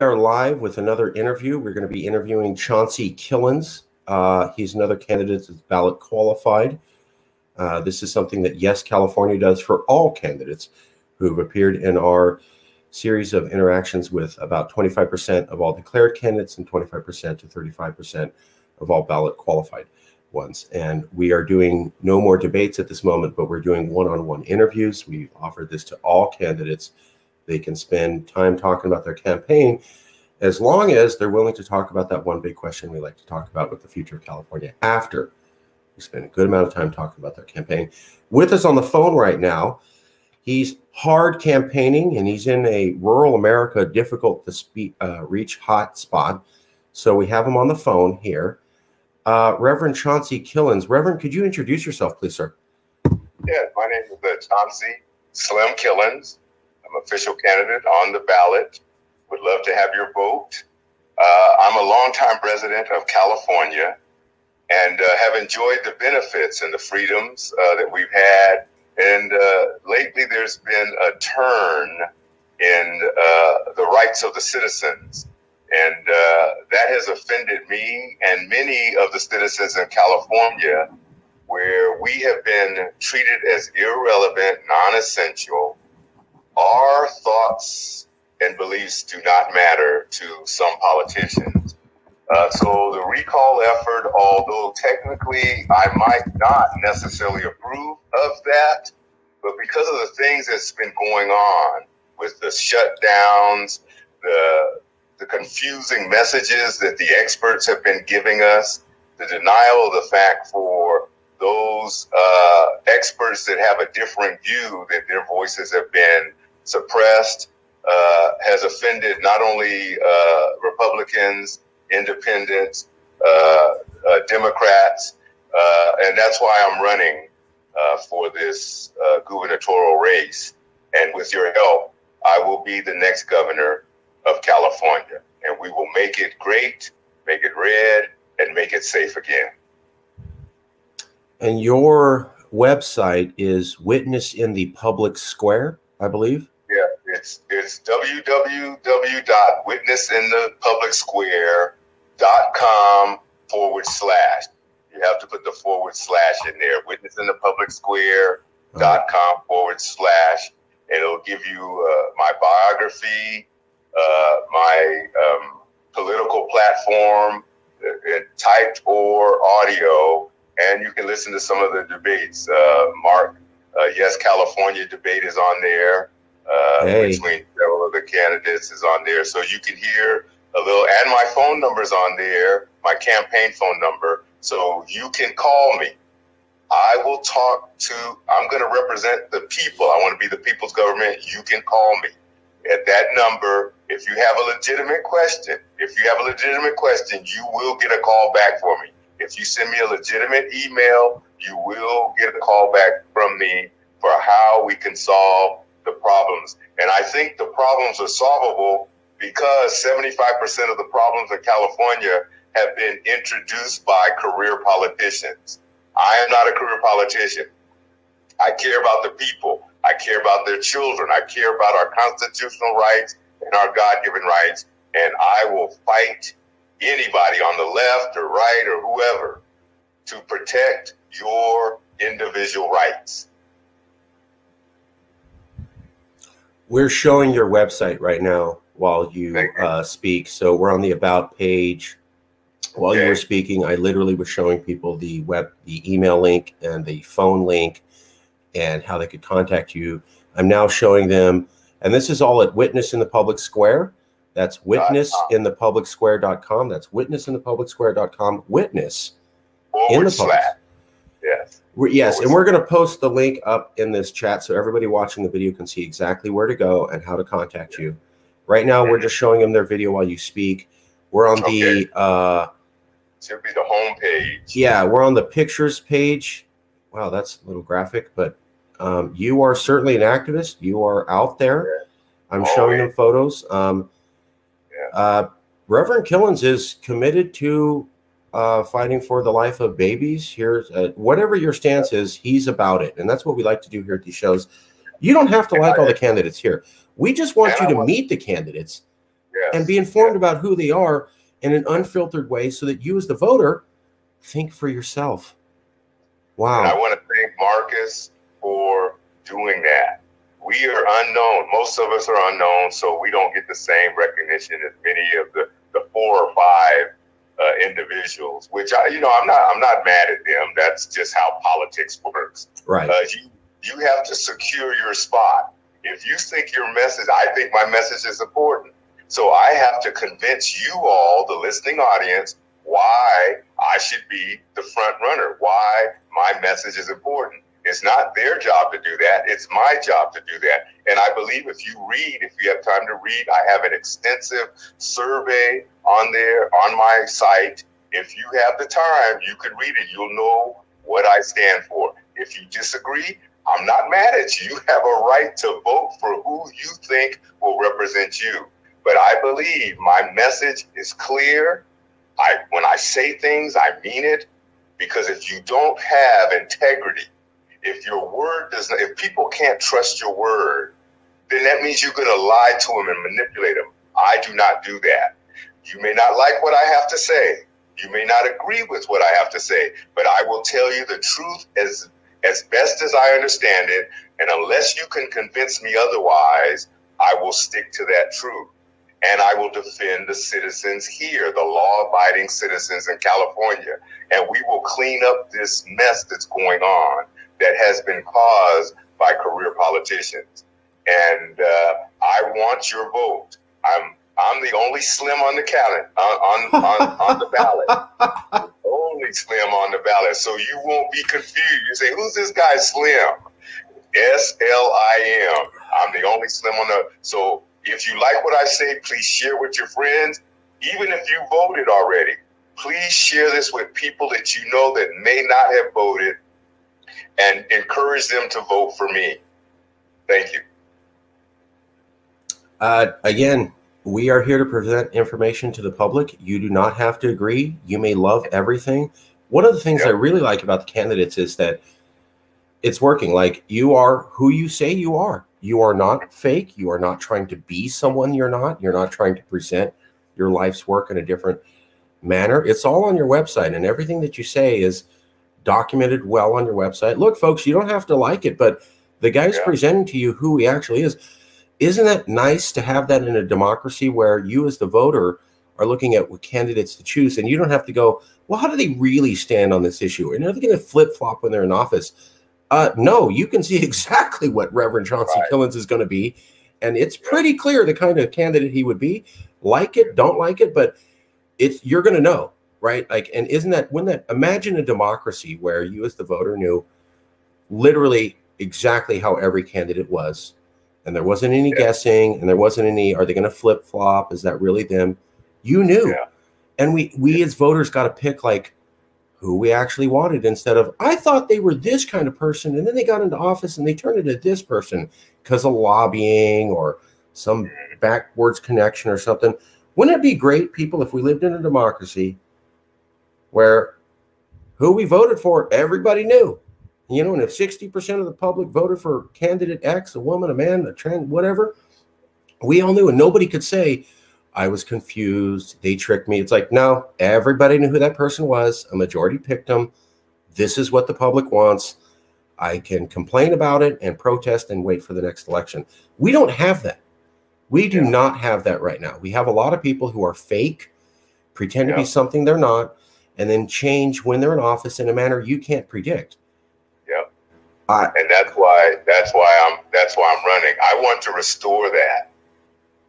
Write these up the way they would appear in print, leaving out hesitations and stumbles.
are live with another interview. We're going to be interviewing Chauncey Killens. He's another candidate that's ballot qualified. This is something that Yes California does for all candidates who have appeared in our series of interactions with about 25% of all declared candidates and 25% to 35% of all ballot qualified ones. And we are doing no more debates at this moment, but we're doing one-on-one interviews. We've offered this to all candidates. They can spend time talking about their campaign as long as they're willing to talk about that one big question we like to talk about with the future of California after we spend a good amount of time talking about their campaign. With us on the phone right now, he's hard campaigning and he's in a rural America, difficult to reach hot spot. So we have him on the phone here. Reverend Chauncey Killens. Reverend, could you introduce yourself, please, sir? Yeah, my name is Chauncey Slim Killens. I'm official candidate on the ballot. Would love to have your vote. I'm a longtime resident of California and have enjoyed the benefits and the freedoms that we've had. And lately there's been a turn in the rights of the citizens. And that has offended me and many of the citizens in California, where we have been treated as irrelevant, non-essential. Our thoughts and beliefs do not matter to some politicians. So the recall effort, although technically I might not necessarily approve of that, but because of the things that's been going on with the shutdowns, the confusing messages that the experts have been giving us, the denial of the fact for those experts that have a different view that their voices have been suppressed, has offended not only Republicans, independents, Democrats, and that's why I'm running for this gubernatorial race. And with your help, I will be the next governor of California, and we will make it great, make it red, and make it safe again. And your website is Witness in the Public Square, I believe. Yeah, it's www.witnessinthepublicsquare.com/. You have to put the / in there. witnessinthepublicsquare.com/, and it'll give you my biography, my political platform, typed or audio, and you can listen to some of the debates. Mark, Yes California debate is on there. Between several of the candidates is on there, so you can hear a little, and my phone number's on there, my campaign phone number, so you can call me. I will talk to, I'm going to represent the people. I want to be the people's government. You can call me at that number. If you have a legitimate question, you will get a call back for me. If you send me a legitimate email, you will get a call back from me for how we can solve the problems. And I think the problems are solvable because 75% of the problems in California have been introduced by career politicians. I am not a career politician. I care about the people. I care about their children. I care about our constitutional rights and our God-given rights. And I will fight anybody on the left or right or whoever to protect your individual rights. We're showing your website right now while you speak. So we're on the About page. While you were speaking, I literally was showing people the email link and the phone link and how they could contact you. I'm now showing them, and this is all at Witness in the Public Square. That's witnessinthepublicsquare.com. That's witnessinthepublicsquare.com. Witness in the public. Yes. Yes, and we're going to post the link up in this chat so everybody watching the video can see exactly where to go and how to contact you. Right now, we're just showing them their video while you speak. We're on the should be the home page. Yeah, we're on the pictures page. Wow, that's a little graphic, but you are certainly an activist. You are out there. I'm showing them photos. Reverend Killens is committed to fighting for the life of babies. Here's whatever your stance is, he's about it, and that's what we like to do here at these shows. You don't have to like all the candidates here. We just want you to meet the candidates and be informed about who they are in an unfiltered way so that you as the voter think for yourself. Wow. And I want to thank Marcus for doing that. We are unknown. Most of us are unknown, so we don't get the same recognition as many of the 4 or 5 individuals, which I'm not mad at them. That's just how politics works. Right. You have to secure your spot. If you think your message, I think my message is important. So I have to convince you all, the listening audience, why I should be the front runner, why my message is important. It's not their job to do that. It's my job to do that. And I believe if you have time to read, I have an extensive survey on there, on my site. If you have the time, you can read it. You'll know what I stand for. If you disagree, I'm not mad at you. You have a right to vote for who you think will represent you. But I believe my message is clear. When I say things, I mean it. Because if you don't have integrity, if your word doesn't, if people can't trust your word, then that means you're going to lie to them and manipulate them. I do not do that. You may not like what I have to say. You may not agree with what I have to say, but I will tell you the truth as best as I understand it. And unless you can convince me otherwise, I will stick to that truth. And I will defend the citizens here, the law-abiding citizens in California. And we will clean up this mess that's going on that has been caused by career politicians. And I want your vote. I'm the only slim on the on the ballot. Only slim on the ballot. So you won't be confused. You say, who's this guy Slim? SLIM. I'm the only slim on the. So if you like what I say, please share with your friends. Even if you voted already, please share this with people that you know that may not have voted and encourage them to vote for me. Thank you. Again, we are here to present information to the public. You do not have to agree. You may love everything. One of the things I really like about the candidates is that it's working. Like, you are who you say you are. You are not fake. You are not trying to be someone you're not. You're not trying to present your life's work in a different manner. It's all on your website, and everything that you say is documented well on your website. Look, folks, you don't have to like it, but the guy's presenting to you who he actually is. Isn't that nice to have that in a democracy where you as the voter are looking at what candidates to choose, and you don't have to go, well, how do they really stand on this issue? And are they going to flip-flop when they're in office? No, you can see exactly what Reverend Chauncey Killens is going to be, and it's pretty clear the kind of candidate he would be. Like it, don't like it, but you're going to know, right? Like, and imagine a democracy where you as the voter knew literally exactly how every candidate was, and there wasn't any guessing, and there wasn't any, are they going to flip-flop? Is that really them? You knew. And we as voters got to pick, like, who we actually wanted, instead of, I thought they were this kind of person, and then they got into office and they turned into this person because of lobbying or some backwards connection or something. Wouldn't it be great, people, if we lived in a democracy where who we voted for, everybody knew? You know, and if 60% of the public voted for candidate X, a woman, a man, a trans, whatever, we all knew, and nobody could say, I was confused, they tricked me. It's like, no, everybody knew who that person was. A majority picked them. This is what the public wants. I can complain about it and protest and wait for the next election. We don't have that. We do not have that right now. We have a lot of people who are fake, pretend to be something they're not, and then change when they're in office in a manner you can't predict. And that's why I'm running. I want to restore that.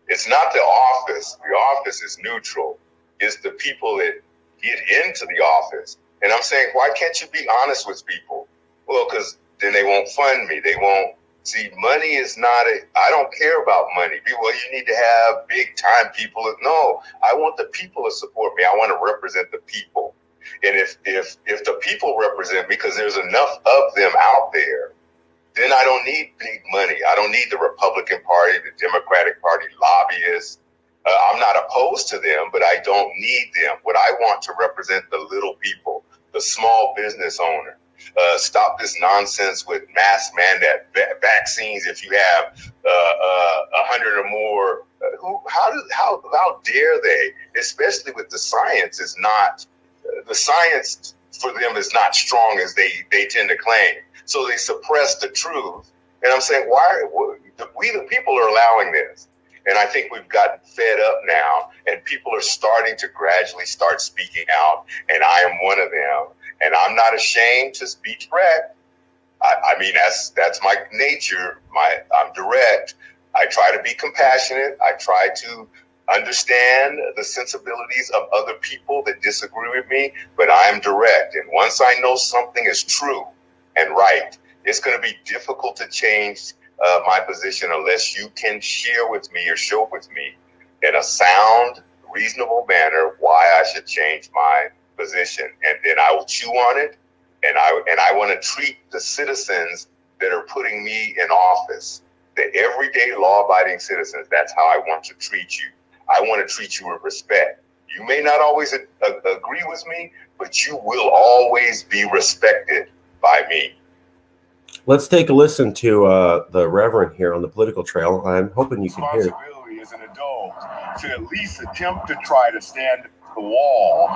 It's not the office. The office is neutral. It's the people that get into the office. And I'm saying, why can't you be honest with people? Well, because then they won't fund me. They won't. See, money is not I don't care about money. Well, you need to have big time people. No, I want the people to support me. I want to represent the people. And if the people represent me, because there's enough of them out there, then I don't need big money. I don't need the Republican Party, the Democratic Party lobbyists. I'm not opposed to them, but I don't need them. What I want to represent the little people, the small business owner. Stop this nonsense with mass mandate vaccines. If you have 100 or more How dare they? Especially with the science is not the science for them is not strong as they tend to claim. So they suppress the truth. And I'm saying, we the people are allowing this. And I think we've gotten fed up now, and people are starting to gradually start speaking out. And I am one of them. And I'm not ashamed to be direct. I mean, that's my nature. I'm direct. I try to be compassionate. I try to understand the sensibilities of other people that disagree with me, but I am direct. And once I know something is true and right, it's going to be difficult to change my position unless you can share with me or show with me in a sound, reasonable manner why I should change my position. And then I will chew on it. And I want to treat the citizens that are putting me in office, the everyday law-abiding citizens, that's how I want to treat you. I want to treat you with respect. You may not always agree with me, but you will always be respected by me. Let's take a listen to the Reverend here on the political trail. I'm hoping you can hear. Responsibility as an adult to at least attempt to try to stand the wall.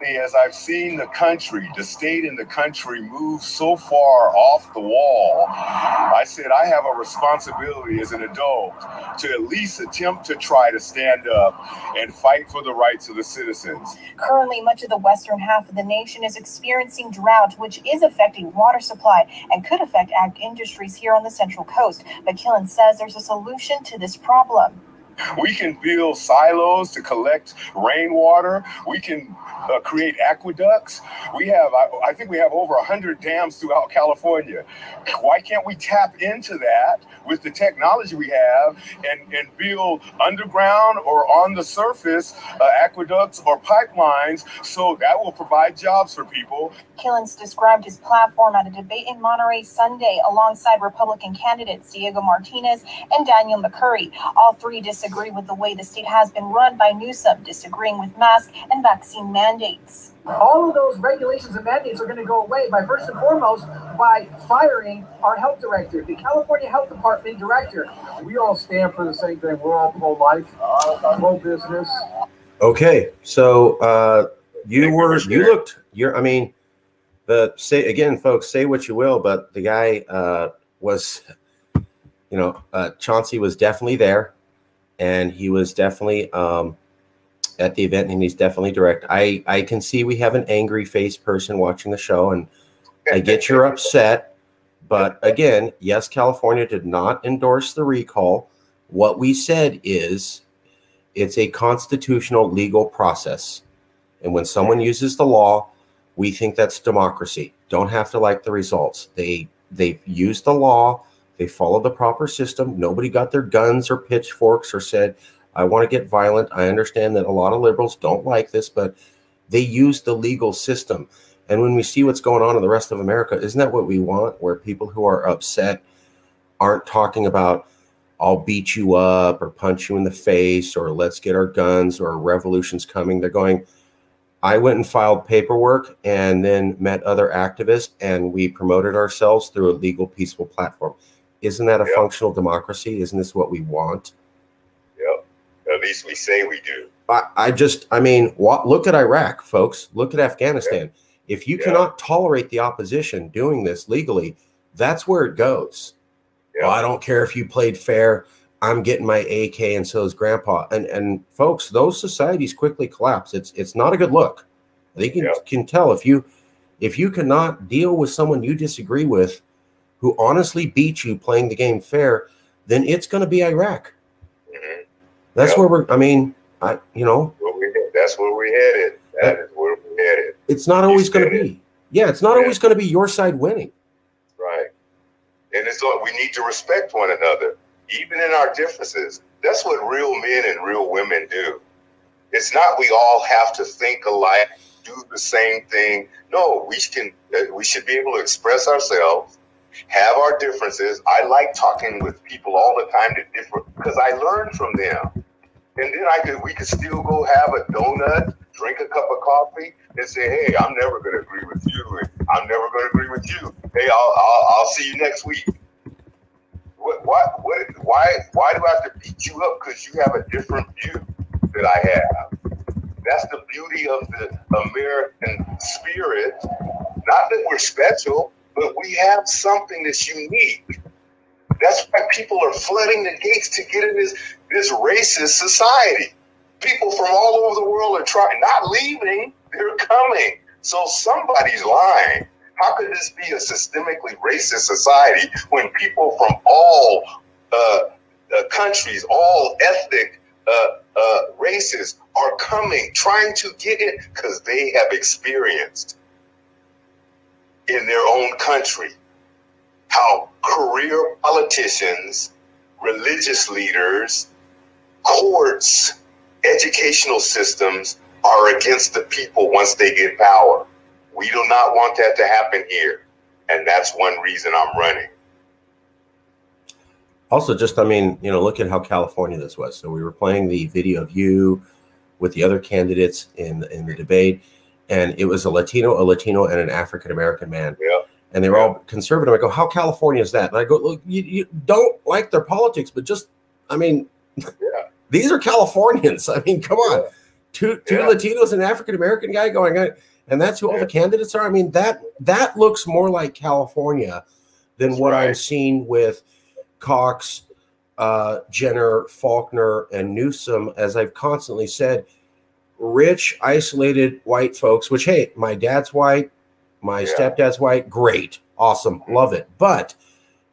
As I've seen the state and the country move so far off the wall, I said I have a responsibility as an adult to at least attempt to try to stand up and fight for the rights of the citizens. Currently, much of the western half of the nation is experiencing drought, which is affecting water supply and could affect ag industries here on the Central Coast. But Killens says there's a solution to this problem. We can build silos to collect rainwater. We can create aqueducts. I think we have over 100 dams throughout California. Why can't we tap into that with the technology we have and build underground or on the surface aqueducts or pipelines, so that will provide jobs for people? Killens described his platform at a debate in Monterey Sunday alongside Republican candidates Diego Martinez and Daniel McCurry. All three disagree with the way the state has been run by Newsom, disagreeing with mask and vaccine mandates. All of those regulations and mandates are going to go away by first and foremost by firing our health director, the California Health Department director. We all stand for the same thing. We're all pro-life, pro-business. Okay, so say again, folks, say what you will, but the guy was, Chauncey was definitely there, and he was definitely at the event, and he's definitely direct. I can see we have an angry faced person watching the show, and I get you're upset, but again, yes, California did not endorse the recall. What we said is it's a constitutional legal process, and when someone uses the law, we think that's democracy. Don't have to like the results. They used the law. They followed the proper system. Nobody got their guns or pitchforks or said, I want to get violent. I understand that a lot of liberals don't like this, but they used the legal system. And when we see what's going on in the rest of America, isn't that what we want? Where people who are upset aren't talking about, I'll beat you up or punch you in the face or let's get our guns or a revolution's coming. They're going, I went and filed paperwork and then met other activists, and we promoted ourselves through a legal, peaceful platform. Isn't that a functional democracy? Isn't this what we want? Yep. At least we say we do. Look at Iraq, folks. Look at Afghanistan. Yep. If you cannot tolerate the opposition doing this legally, that's where it goes. Yep. Well, I don't care if you played fair. I'm getting my AK, and so is Grandpa. And folks, those societies quickly collapse. It's not a good look. They can tell if you cannot deal with someone you disagree with, who honestly beat you playing the game fair, then it's going to be Iraq. Mm-hmm. That's where we're. That's where we're headed. That is where we're headed. It's not always going to be. Yeah, it's not always going to be your side winning. Right. And it's like we need to respect one another. Even in our differences, that's what real men and real women do. It's not we all have to think alike, do the same thing. No, we should be able to express ourselves, have our differences. I like talking with people all the time that differ because I learn from them. And then we could still go have a donut, drink a cup of coffee, and say, hey, I'm never going to agree with you, and I'm never going to agree with you. Hey, I'll see you next week. Why do I have to beat you up because you have a different view that I have? That's the beauty of the American spirit. Not that we're special, but we have something that's unique. That's why people are flooding the gates to get in this racist society. People from all over the world are not leaving, they're coming. So somebody's lying. How could this be a systemically racist society when people from all countries, all ethnic races are coming, trying to get in because they have experienced in their own country how career politicians, religious leaders, courts, educational systems are against the people once they get power. We do not want that to happen here. And that's one reason I'm running. Also, just, I mean, you know, look at how California this was. So we were playing the video of you with the other candidates in the debate, and it was a Latino, and an African-American man. Yeah. And they were all conservative. I go, how California is that? And I go, look, you don't like their politics, but just, I mean, these are Californians. I mean, come on. Two Latinos and an African-American guy going, and that's who all the candidates are. I mean, that looks more like California than what I'm seeing with Cox, Jenner, Faulkner, and Newsom. As I've constantly said, rich, isolated white folks, which, hey, my dad's white, my stepdad's white, great, awesome, love it. But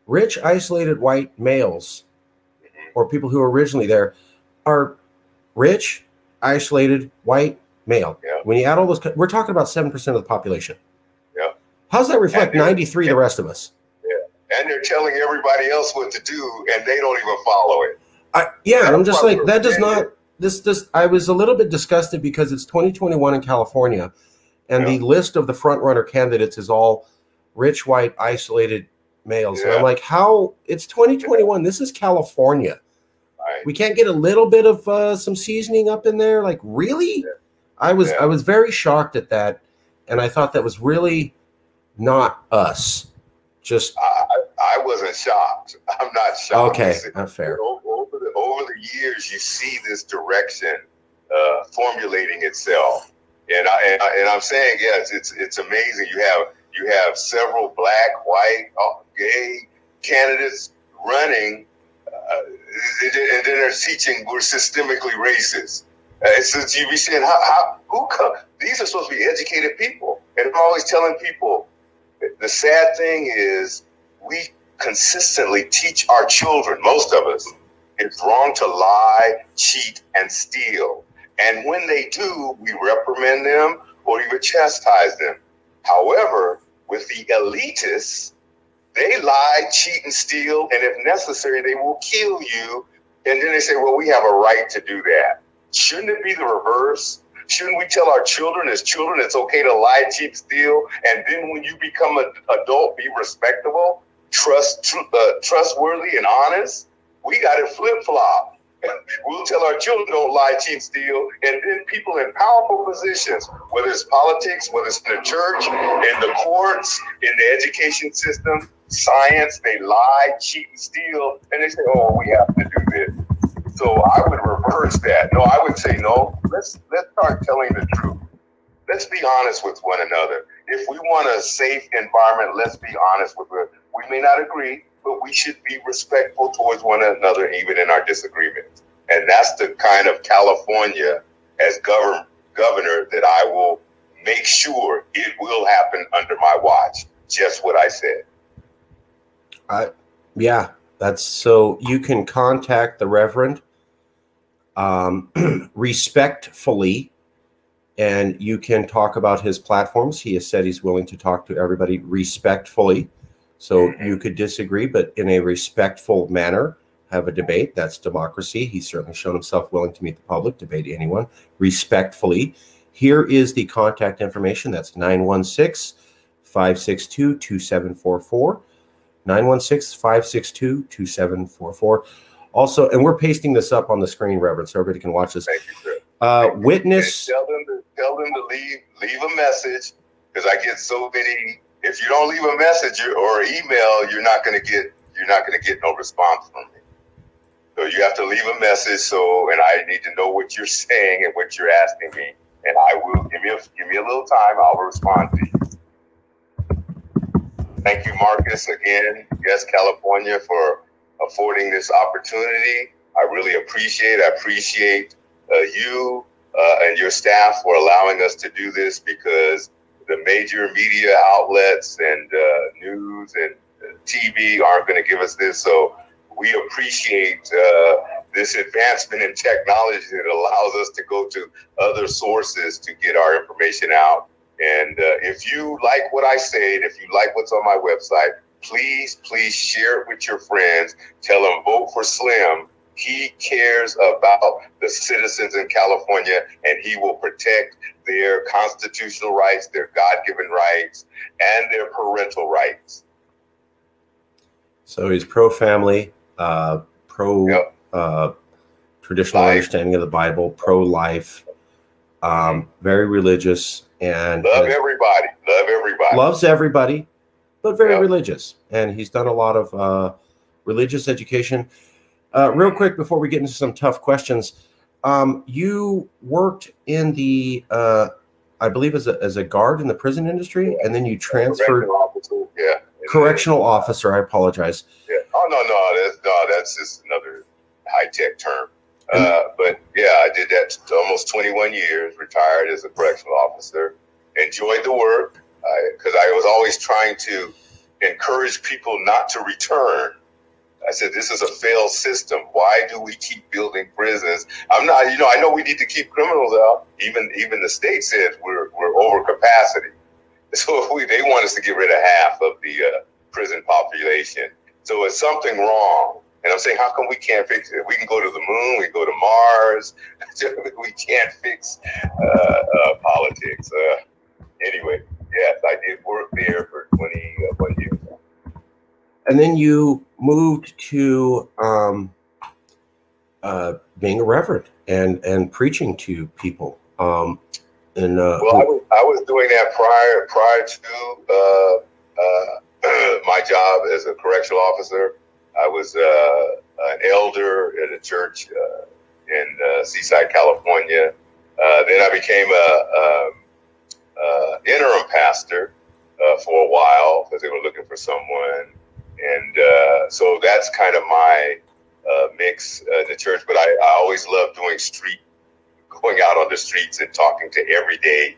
rich, isolated white males or people who are originally there are rich, isolated, white, male. When you add all those, we're talking about 7% of the population. How does that reflect 93 the rest of us? And they're telling everybody else what to do, and they don't even follow it. I'm just like, that does not, this, I was a little bit disgusted because it's 2021 in California, and the list of the front runner candidates is all rich, white, isolated males. And I'm like, how, it's 2021, this is California. We can't get a little bit of some seasoning up in there? Like, really? I was very shocked at that, and I thought that was really not us. Just I wasn't shocked. I'm not shocked. Okay, that's fair. Over the years, you see this direction formulating itself, and I'm saying, yes, it's amazing. You have several black, white, gay candidates running, and then they're teaching we're systemically racist. So you be saying, who come? These are supposed to be educated people, and I'm always telling people, the sad thing is we consistently teach our children, most of us, it's wrong to lie, cheat, and steal. And when they do, we reprimand them or even chastise them. However, with the elitists, they lie, cheat, and steal, and if necessary, they will kill you. And then they say, well, we have a right to do that. Shouldn't it be the reverse? Shouldn't we tell our children as children it's okay to lie, cheat, steal, and then when you become an adult, be respectable, trustworthy, and honest? We got it flip-flop. We'll tell our children don't lie, cheat, steal, and then people in powerful positions, whether it's politics, whether it's in the church, in the courts, in the education system, science, they lie, cheat, and steal, and they say, oh, we have to do this. So I would reverse that. No, I would say, no, let's start telling the truth. Let's be honest with one another. If we want a safe environment, let's be honest with it. We may not agree, but we should be respectful towards one another, even in our disagreements. And that's the kind of California as governor that I will make sure it will happen under my watch. Just what I said. Yeah, that's so you can contact the Reverend respectfully, and you can talk about his platforms. He has said he's willing to talk to everybody respectfully. So you could disagree, but in a respectful manner, have a debate. That's democracy. He's certainly shown himself willing to meet the public, debate anyone respectfully. Here is the contact information. That's 916-562-2744. 916-562-2744. Also, and we're pasting this up on the screen, Reverend, so everybody can watch this. Thank you, sir. Witness. Tell them to leave a message, because I get so many. If you don't leave a message or email, you're not going to get you're not going to get no response from me. So you have to leave a message. So, and I need to know what you're saying and what you're asking me, and I will give me a little time. I'll respond to you. Thank you, Marcus, again. Yes, California, for affording this opportunity. I really appreciate. I appreciate you and your staff for allowing us to do this, because the major media outlets and news and TV aren't going to give us this. So we appreciate this advancement in technology that allows us to go to other sources to get our information out. And if you like what I said, if you like what's on my website, please share it with your friends. Tell them vote for Slim. He cares about the citizens in California, and he will protect their constitutional rights, their God-given rights, and their parental rights. So he's pro-family, pro traditional understanding of the Bible, pro-life, very religious, and love everybody. Loves everybody, but very religious. And he's done a lot of religious education. Real quick, before we get into some tough questions, you worked in the, I believe, as a guard in the prison industry, and then you transferred. Correctional officer. I apologize. Yeah. Oh no, that's just another high-tech term. But yeah, I did that almost 21 years. Retired as a correctional officer. Enjoyed the work because I was always trying to encourage people not to return. I said, this is a failed system. Why do we keep building prisons? I'm not, I know we need to keep criminals out. Even the state says we're over capacity. So they want us to get rid of half of the prison population. So it's something wrong. And I'm saying, how come we can't fix it? We can go to the moon, we can go to Mars. We can't fix politics. Anyway, yes, I did work there for 21 years. And then you moved to being a reverend and preaching to people. Well, I was doing that prior to my job as a correctional officer. I was an elder at a church in Seaside, California. Then I became a interim pastor for a while because they were looking for someone. And so that's kind of my mix in the church. But I always loved going out on the streets and talking to everyday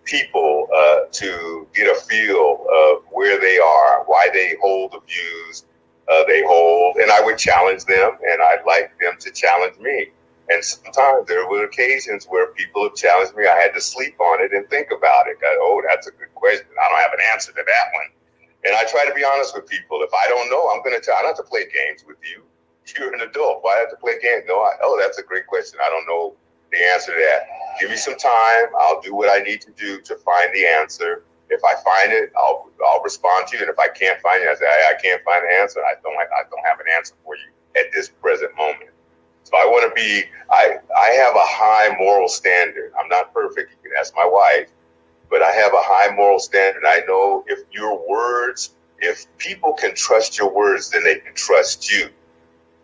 people to get a feel of where they are, why they hold the views they hold. And I would challenge them, and I'd like them to challenge me. And sometimes there were occasions where people have challenged me. I had to sleep on it and think about it. Oh, that's a good question. I don't have an answer to that one. And I try to be honest with people. If I don't know, I'm going to tell. I don't have to play games with you. You're an adult. Why have to play games? No, that's a great question. I don't know the answer to that. Give me some time. I'll do what I need to do to find the answer. If I find it, I'll respond to you. And if I can't find it, I say, I can't find the answer. I don't have an answer for you at this present moment. So I want to be, I have a high moral standard. I'm not perfect. You can ask my wife, but I have a high moral standard. I know if people can trust your words, then they can trust you.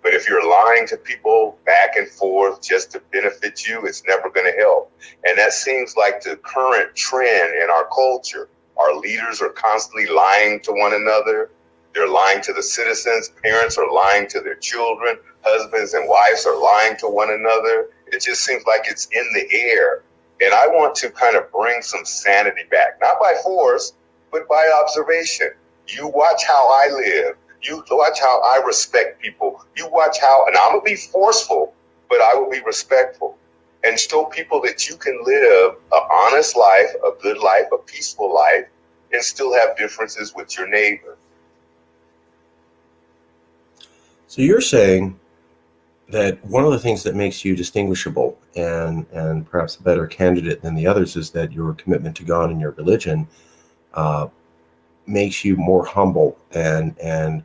But if you're lying to people back and forth just to benefit you, it's never going to help. And that seems like the current trend in our culture. Our leaders are constantly lying to one another. They're lying to the citizens. Parents are lying to their children. Husbands and wives are lying to one another. It just seems like it's in the air. And I want to kind of bring some sanity back, not by force, but by observation. You watch how I live. You watch how I respect people. You watch how, and I'm going to be forceful, but I will be respectful and show people that you can live an honest life, a good life, a peaceful life, and still have differences with your neighbor. So you're saying that one of the things that makes you distinguishable and perhaps a better candidate than the others is that your commitment to God and your religion makes you more humble and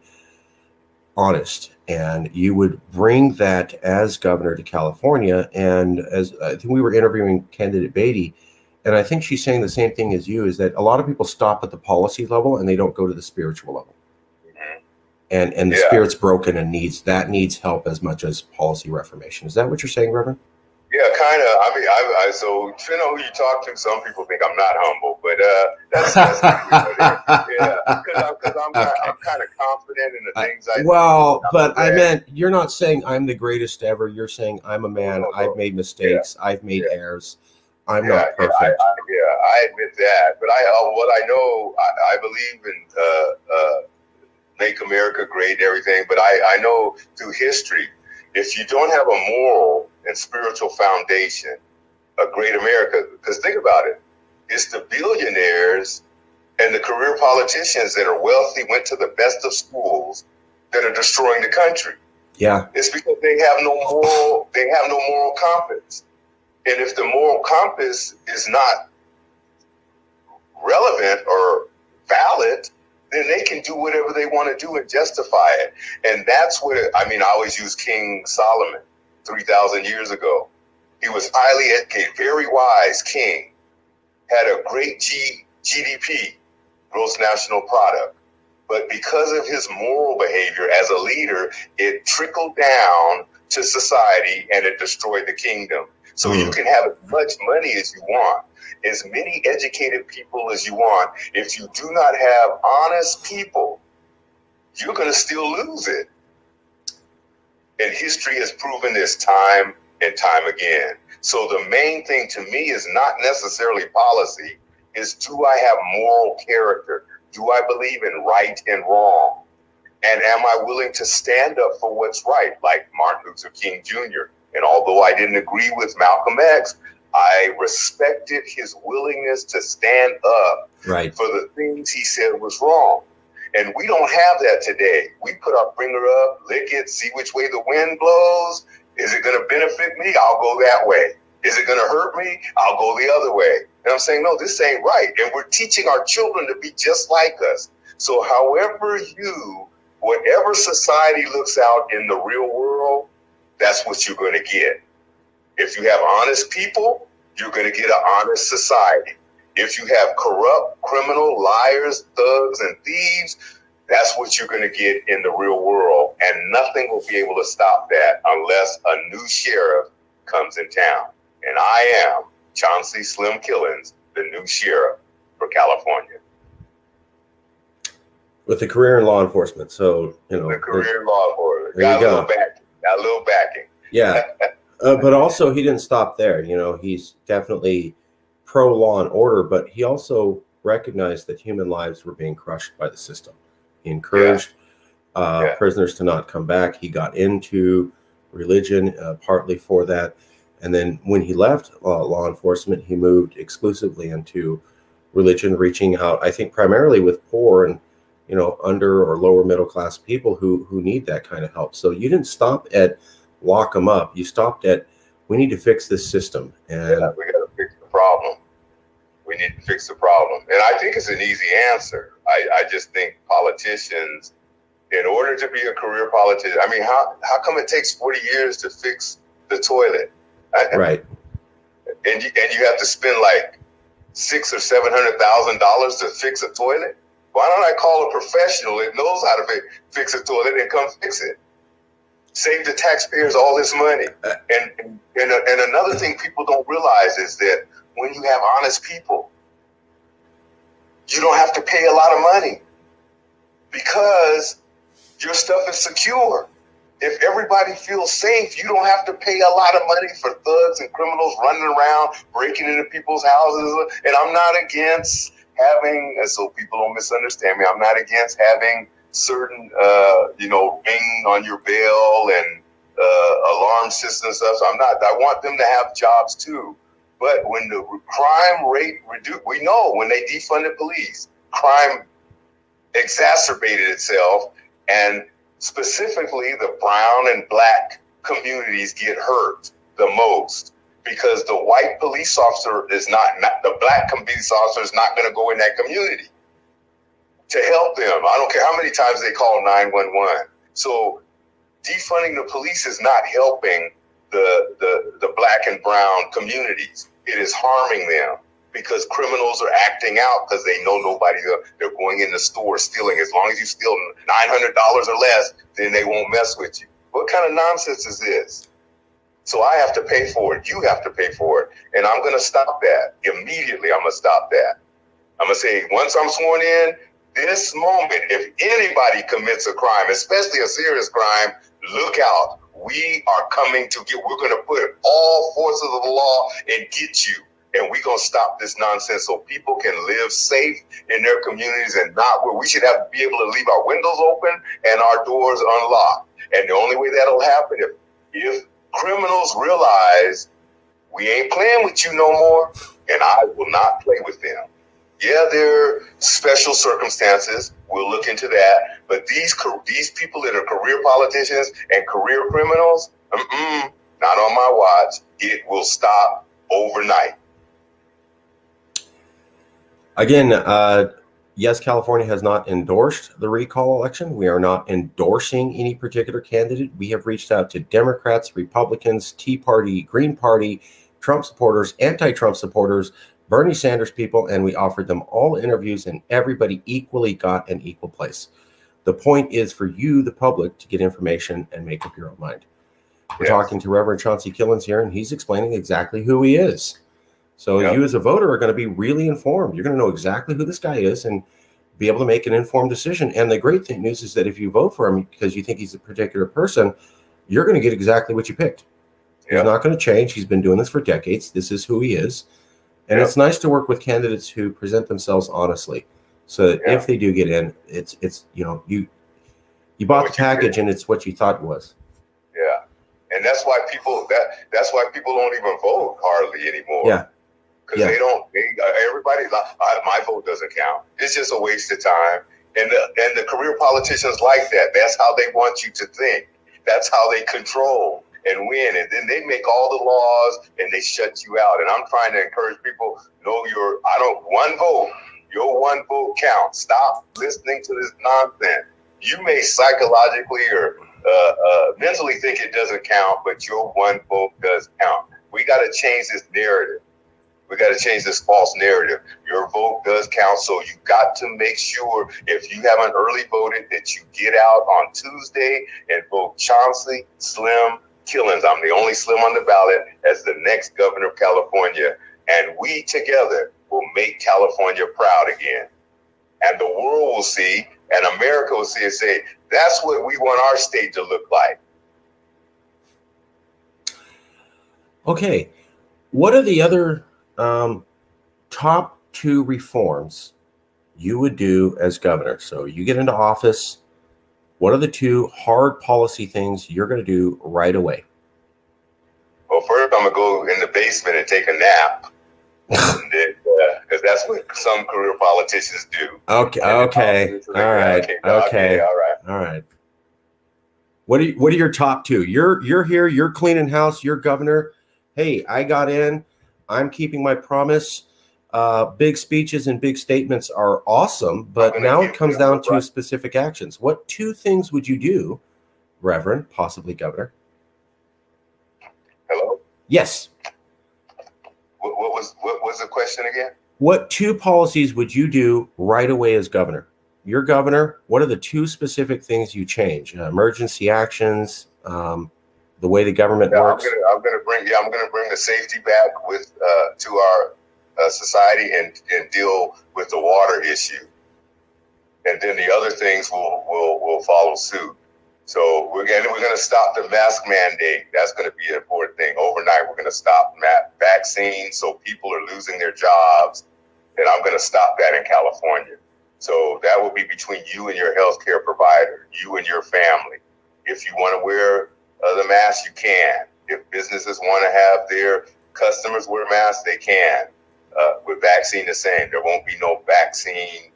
honest, and you would bring that as governor to California. And as I think we were interviewing candidate Beatty, and I think she's saying the same thing as you, is that a lot of people stop at the policy level and they don't go to the spiritual level. and the spirit's broken and needs help as much as policy reformation. Is that what you're saying, Reverend? Yeah, kind of. I mean, so depending on who you talk to, some people think I'm not humble, but that's yeah, because I'm kind of confident in the things I do. Well, but I meant, you're not saying I'm the greatest ever. You're saying I'm a man. No. I've made mistakes. I've made errors. I'm not perfect. I admit that. But what I know, I believe in make America great and everything. But I know through history, if you don't have a moral and spiritual foundation, a great America, because think about it, it's the billionaires and the career politicians that are wealthy, went to the best of schools, that are destroying the country. Yeah. It's because they have no moral compass. And if the moral compass is not relevant or valid, then they can do whatever they want to do and justify it. And that's what, I always use King Solomon 3,000 years ago. He was highly educated, very wise king, had a great GDP, gross national product. But because of his moral behavior as a leader, it trickled down to society and it destroyed the kingdom. So you can have as much money as you want, as many educated people as you want. If you do not have honest people, you're going to still lose it. And history has proven this time and time again. So the main thing to me is not necessarily policy, is do I have moral character? Do I believe in right and wrong? And am I willing to stand up for what's right, like Martin Luther King Jr.? And although I didn't agree with Malcolm X, I respected his willingness to stand up for the things he said was wrong. And we don't have that today. We put our finger up, lick it, see which way the wind blows. Is it going to benefit me? I'll go that way. Is it going to hurt me? I'll go the other way. And I'm saying, no, this ain't right. And we're teaching our children to be just like us. So whatever society looks out in the real world, that's what you're going to get. If you have honest people, you're going to get an honest society. If you have corrupt, criminal, liars, thugs, and thieves, that's what you're going to get in the real world. And nothing will be able to stop that unless a new sheriff comes in town. And I am Chauncey Slim Killens, the new sheriff for California. With a career in law enforcement. So, the career in law enforcement. Got a little backing. Yeah. But also he didn't stop there. He's definitely pro law and order, but he also recognized that human lives were being crushed by the system. He encouraged prisoners to not come back. He got into religion partly for that. And then when he left law enforcement, he moved exclusively into religion, reaching out, I think, primarily with poor and under or lower middle class people who need that kind of help. So you didn't stop at lock them up. You stopped at, we need to fix this system. And we got to fix the problem. We need to fix the problem. And I think it's an easy answer. I just think politicians, in order to be a career politician, how come it takes 40 years to fix the toilet? Right. And you have to spend like $600,000 or $700,000 to fix a toilet? Why don't I call a professional that knows how to fix a toilet and come fix it? Save the taxpayers all this money. And another thing people don't realize is that when you have honest people, you don't have to pay a lot of money because your stuff is secure. If everybody feels safe, you don't have to pay a lot of money for thugs and criminals running around, breaking into people's houses. And I'm not against having, and so people don't misunderstand me, I'm not against having certain, ring on your bell and alarm system and stuff. So I want them to have jobs too. But when the crime rate reduced, we know when they defunded police, crime exacerbated itself, and specifically the brown and black communities get hurt the most because the white police officer is not the black police officer is not going to go in that community to help them. I don't care how many times they call 911. So defunding the police is not helping the black and brown communities. It is harming them because criminals are acting out because they know nobody, they're going in the store stealing. As long as you steal $900 or less, then they won't mess with you. What kind of nonsense is this? So I have to pay for it. You have to pay for it. And I'm going to stop that. Immediately, I'm going to stop that. I'm going to say, once I'm sworn in, this moment, if anybody commits a crime, especially a serious crime, look out. We are coming to get, we're going to put all forces of the law and get you. And we're going to stop this nonsense so people can live safe in their communities and not where we should have to be able to leave our windows open and our doors unlocked. And the only way that'll happen if criminals realize we ain't playing with you no more, and I will not play with them. Yeah, there are special circumstances. We'll look into that. But these people that are career politicians and career criminals, not on my watch. It will stop overnight. Again, yes, California has not endorsed the recall election. We are not endorsing any particular candidate. We have reached out to Democrats, Republicans, Tea Party, Green Party, Trump supporters, anti-Trump supporters, Bernie Sanders people, and we offered them all interviews, and everybody equally got an equal place. The point is for you, the public, to get information and make up your own mind. We're talking to Reverend Chauncey Killens here, and he's explaining exactly who he is. So you as a voter are going to be really informed. You're going to know exactly who this guy is and be able to make an informed decision. And the great news is that if you vote for him because you think he's a particular person, you're going to get exactly what you picked. He's not going to change. He's been doing this for decades. This is who he is. And it's nice to work with candidates who present themselves honestly. So that if they do get in, it's you know, you bought the package and it's what you thought it was. Yeah. And that's why people that's why people don't even vote hardly anymore. Yeah. Because everybody, my vote doesn't count. It's just a waste of time. And the career politicians like that. That's how they want you to think. That's how they control and win. And then they make all the laws and they shut you out. And I'm trying to encourage people, your one vote counts. Stop listening to this nonsense. You may psychologically or mentally think it doesn't count, but your one vote does count. We got to change this narrative. We got to change this false narrative. Your vote does count, so you got to make sure if you haven't early voted that you get out on Tuesday and vote Chauncey Slim Killens. I'm the only Slim on the ballot as the next governor of California, and we together will make California proud again. And the world will see, and America will see and say, that's what we want our state to look like. Okay, what are the other top 2 reforms you would do as governor? So you get into office, what are the 2 hard policy things you're going to do right away? Well, first I'm going to go in the basement and take a nap. Because that's what some career politicians do. Okay. All right. What are your top 2? You're here, you're cleaning house, you're governor. Hey, I got in. I'm keeping my promise. Big speeches and big statements are awesome, but now it comes down to specific actions. What 2 things would you do, Reverend, possibly Governor? Hello? Yes. What was the question again? What 2 policies would you do right away as governor? You're governor. What are the 2 specific things you change? Emergency actions, the way the government works. I'm going to bring the safety back with to our society and deal with the water issue, and then the other things will follow suit. So we're going to stop the mask mandate. That's going to be an important thing. Overnight, we're going to stop vaccines, so people are losing their jobs, and I'm going to stop that in California. So that will be between you and your healthcare provider, you and your family. If you want to wear the mask, you can. If businesses want to have their customers wear masks, they can. With vaccine, the same. There won't be no vaccine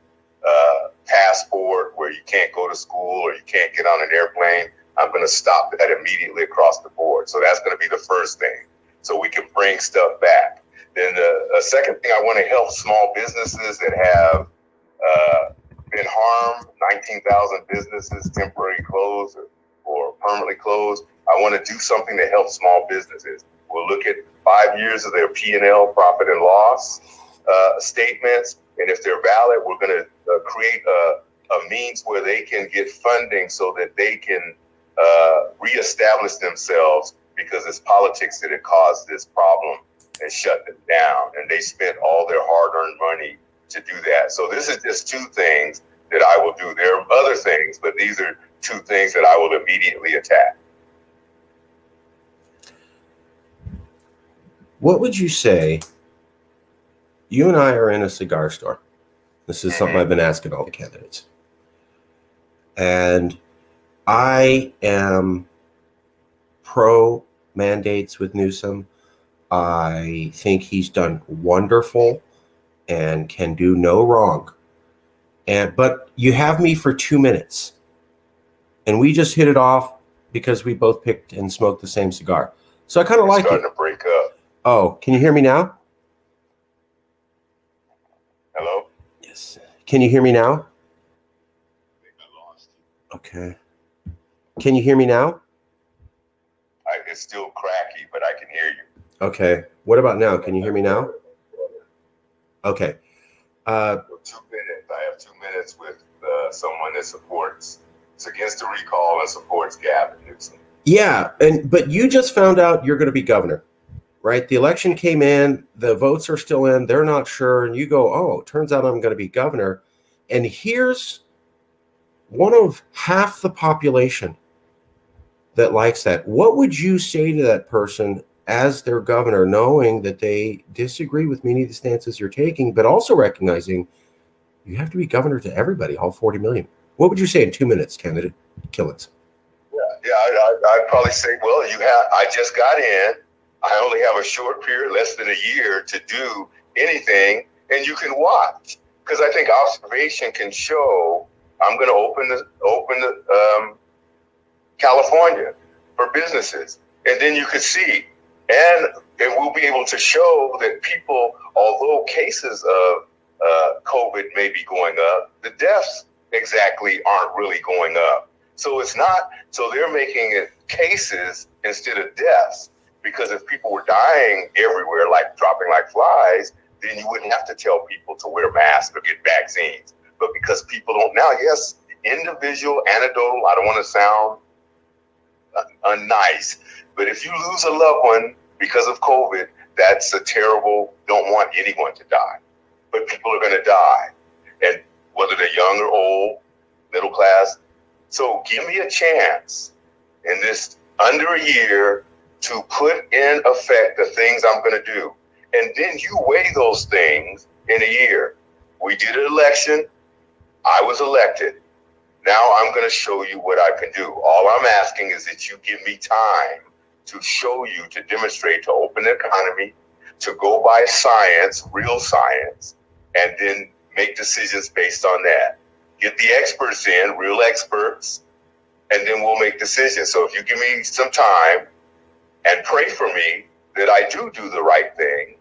passport where you can't go to school or you can't get on an airplane. I'm going to stop that immediately across the board. So that's going to be the first thing. So we can bring stuff back. Then the second thing, I want to help small businesses that have been harmed. 19,000 businesses temporarily closed or permanently closed. I want to do something to help small businesses. We'll look at 5 years of their P&L, profit and loss. statements, and if they're valid, we're going to create a means where they can get funding so that they can reestablish themselves, because it's politics that had caused this problem and shut them down. And they spent all their hard-earned money to do that. So this is just two things that I will do. There are other things, but these are two things that I will immediately attack. What would you say? You and I are in a cigar store. This is something I've been asking all the candidates. And I am pro mandates with Newsom. I think he's done wonderful and can do no wrong. But you have me for 2 minutes. And we just hit it off because we both picked and smoked the same cigar. So I kind of like it. Starting to break up. Oh, can you hear me now? Hello? Yes. Can you hear me now? I think I lost you. Okay. Can you hear me now? It's still cracky, but I can hear you. Okay. What about now? Can you hear me now? Okay. 2 minutes. I have 2 minutes with someone that supports. It's against the recall and supports Gavin Newsom. Yeah, but you just found out you're going to be governor, right? The election came in, the votes are still in, they're not sure, and you go, oh, turns out I'm going to be governor. And here's one of half the population that likes that. What would you say to that person as their governor, knowing that they disagree with many of the stances you're taking, but also recognizing you have to be governor to everybody, all 40 million? What would you say in 2 minutes, candidate Killens? Yeah, I'd probably say, well, I just got in. I only have a short period, less than a year, to do anything, and you can watch. Because I think observation can show. I'm going to open the California for businesses, and then you could see, and we'll be able to show that people, although cases of COVID may be going up, the deaths exactly aren't really going up. So it's not. So they're making it cases instead of deaths, because if people were dying everywhere, like dropping like flies, then you wouldn't have to tell people to wear masks or get vaccines. But because people don't now, yes, individual, anecdotal, I don't want to sound unnice, but if you lose a loved one because of COVID, that's a terrible, don't want anyone to die. But people are going to die. And whether they're young or old, middle class. So give me a chance in this under a year to put in effect the things I'm going to do. And then you weigh those things in a year. We did an election. I was elected. Now I'm going to show you what I can do. All I'm asking is that you give me time to show you, to demonstrate, to open the economy, to go by science, real science, and then make decisions based on that. Get the experts in, real experts, and then we'll make decisions. So if you give me some time and pray for me that I do the right thing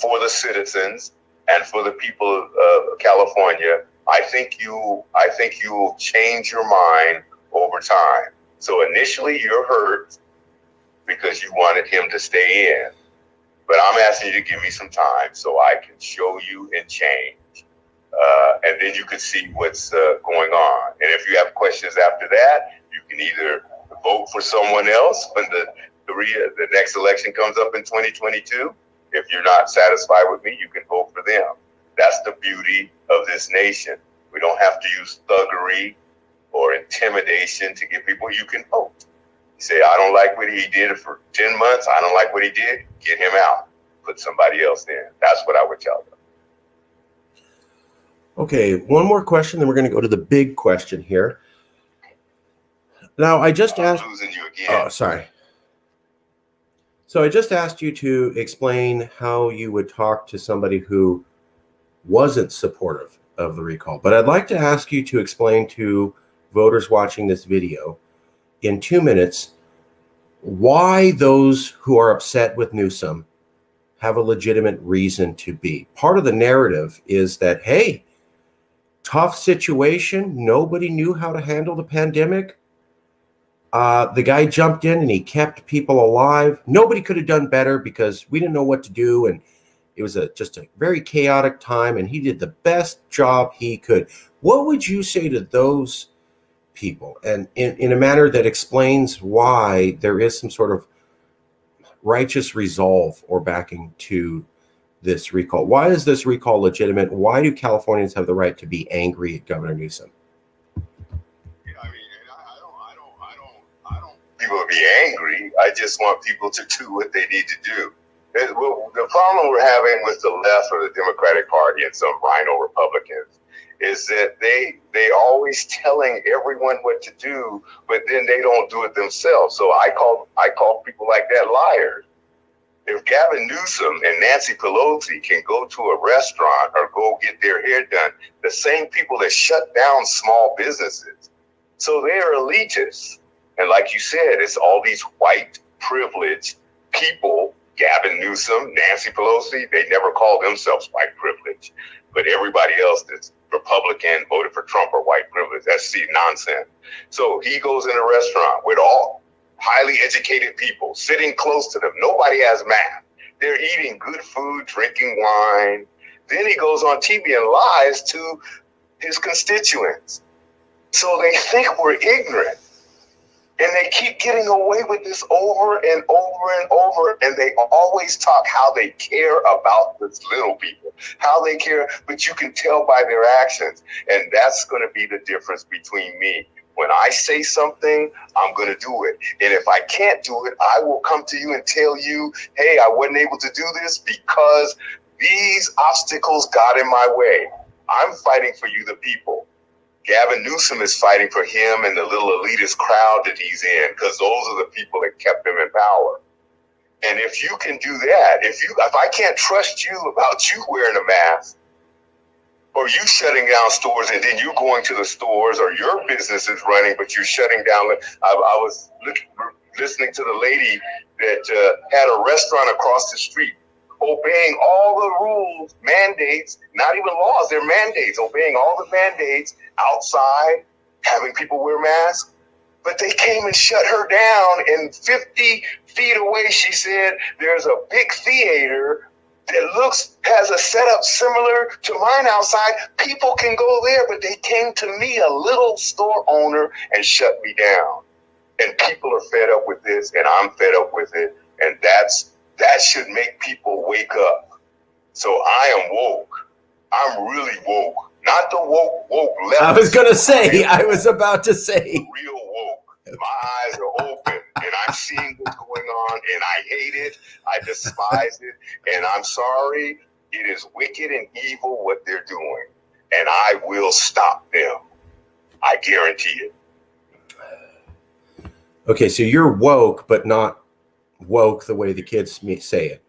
for the citizens and for the people of California, I think you will change your mind over time. So initially you're hurt because you wanted him to stay in, but I'm asking you to give me some time so I can show you and change. And then you can see what's going on. And if you have questions after that, you can either vote for someone else when the next election comes up in 2022. If you're not satisfied with me, you can vote for them. That's the beauty of this nation. We don't have to use thuggery or intimidation to get people. You can vote. You say, I don't like what he did for 10 months. I don't like what he did. Get him out. Put somebody else in. That's what I would tell them. Okay, one more question, then we're going to go to the big question here. Now, I just asked. I'm losing you again. Oh, sorry. So I just asked you to explain how you would talk to somebody who wasn't supportive of the recall. But I'd like to ask you to explain to voters watching this video in 2 minutes why those who are upset with Newsom have a legitimate reason to be. Part of the narrative is that, hey, tough situation. Nobody knew how to handle the pandemic. The guy jumped in and he kept people alive. Nobody could have done better because we didn't know what to do. And It was just a very chaotic time, and he did the best job he could. What would you say to those people, and in a manner that explains why there is some sort of righteous resolve or backing to this recall? Why is this recall legitimate? Why do Californians have the right to be angry at Governor Newsom? I don't people to be angry. I just want people to do what they need to do. The problem we're having with the left or the Democratic Party and some rhino Republicans is that they always telling everyone what to do, but then they don't do it themselves. So I call people like that liars. If Gavin Newsom and Nancy Pelosi can go to a restaurant or go get their hair done, the same people that shut down small businesses. So they are elitists. And like you said, it's all these white privileged people, Gavin Newsom, Nancy Pelosi, they never call themselves white privilege, but everybody else that's Republican, voted for Trump or white privilege. That's nonsense. So he goes in a restaurant with all highly educated people sitting close to them. Nobody has math. They're eating good food, drinking wine. Then he goes on TV and lies to his constituents. So they think we're ignorant. And they keep getting away with this over and over and over. And they always talk how they care about the little people, how they care, but you can tell by their actions. And that's going to be the difference between me. When I say something, I'm going to do it. And if I can't do it, I will come to you and tell you, hey, I wasn't able to do this because these obstacles got in my way. I'm fighting for you, the people. Gavin Newsom is fighting for him and the little elitist crowd that he's in, because those are the people that kept him in power. And if you can do that, if I can't trust you about you wearing a mask, or you shutting down stores and then you going to the stores, or your business is running but you're shutting down. I was listening to the lady that had a restaurant across the street, obeying all the rules, mandates, not even laws, they're mandates, obeying all the mandates outside, having people wear masks. But they came and shut her down, and 50 feet away, she said, there's a big theater that has a setup similar to mine outside. People can go there, but they came to me, a little store owner, and shut me down. And people are fed up with this, and I'm fed up with it. And that should make people wake up. So I am woke. I'm really woke. Not the woke left. I was about to say. Real woke. My eyes are open, and I'm seeing what's going on, and I hate it. I despise it, and I'm sorry. It is wicked and evil what they're doing, and I will stop them. I guarantee it. Okay, so you're woke, but not woke the way the kids say it.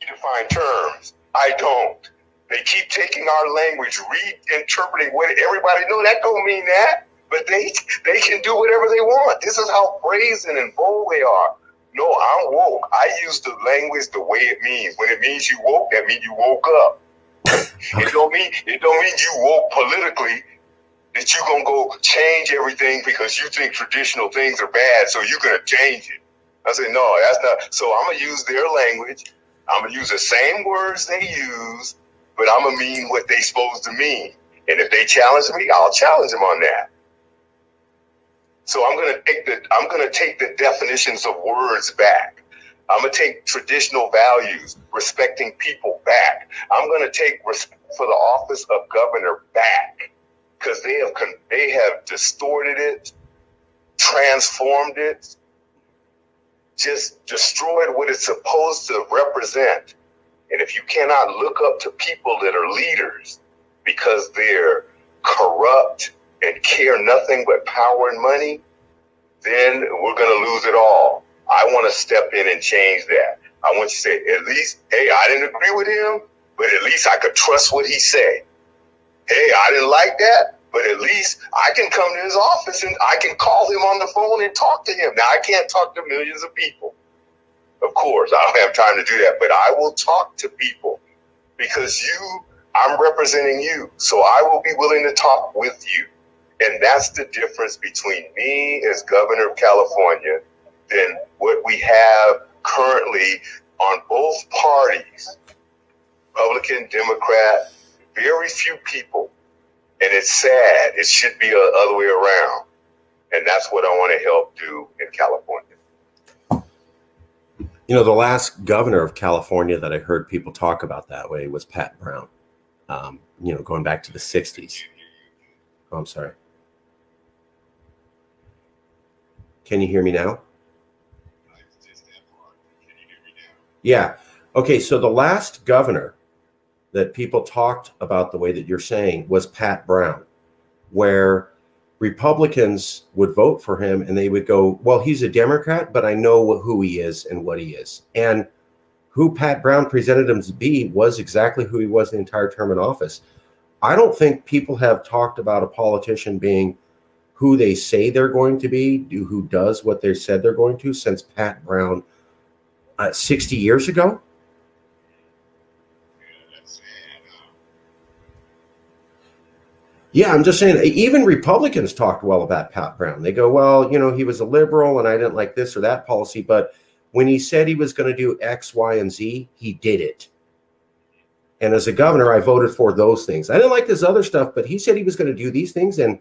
You define terms. I don't. They keep taking our language, reinterpreting what everybody knows. That don't mean that. But they can do whatever they want. This is how brazen and bold they are. No, I'm woke. I use the language the way it means. When it means you woke, that means you woke up. Okay. It don't mean you woke politically, that you're gonna go change everything because you think traditional things are bad, so you're gonna change it. I say, no, that's not. So I'm gonna use their language. I'm gonna use the same words they use, but I'm gonna mean what they supposed to mean. And if they challenge me, I'll challenge them on that. So I'm gonna take the definitions of words back. I'm gonna take traditional values, respecting people back. I'm gonna take respect for the office of governor back, because they have distorted it, transformed it, just destroyed what it's supposed to represent. And if you cannot look up to people that are leaders because they're corrupt and care nothing but power and money, then we're going to lose it all. I want to step in and change that. I want you to say, at least, hey, I didn't agree with him, but at least I could trust what he said. Hey, I didn't like that, but at least I can come to his office and I can call him on the phone and talk to him. Now, I can't talk to millions of people. Of course, I don't have time to do that, but I will talk to people because I'm representing you. So I will be willing to talk with you. And that's the difference between me as governor of California than what we have currently on both parties, Republican, Democrat, very few people. And it's sad. It should be the other way around. And that's what I want to help do in California. You know, the last governor of California that I heard people talk about that way was Pat Brown, you know, going back to the 60s. Oh, I'm sorry. Can you hear me now? Yeah. Okay, so the last governor that people talked about the way that you're saying was Pat Brown, where Republicans would vote for him and they would go, well, he's a Democrat, but I know who he is and what he is. And who Pat Brown presented him to be was exactly who he was the entire term in office. I don't think people have talked about a politician being who they say they're going to be, who does what they said they're going to, since Pat Brown 60 years ago. Yeah, I'm just saying, even Republicans talked well about Pat Brown. They go, well, you know, he was a liberal and I didn't like this or that policy, but when he said he was going to do X, Y, and Z, he did it. And as a governor, I voted for those things. I didn't like this other stuff, but he said he was going to do these things and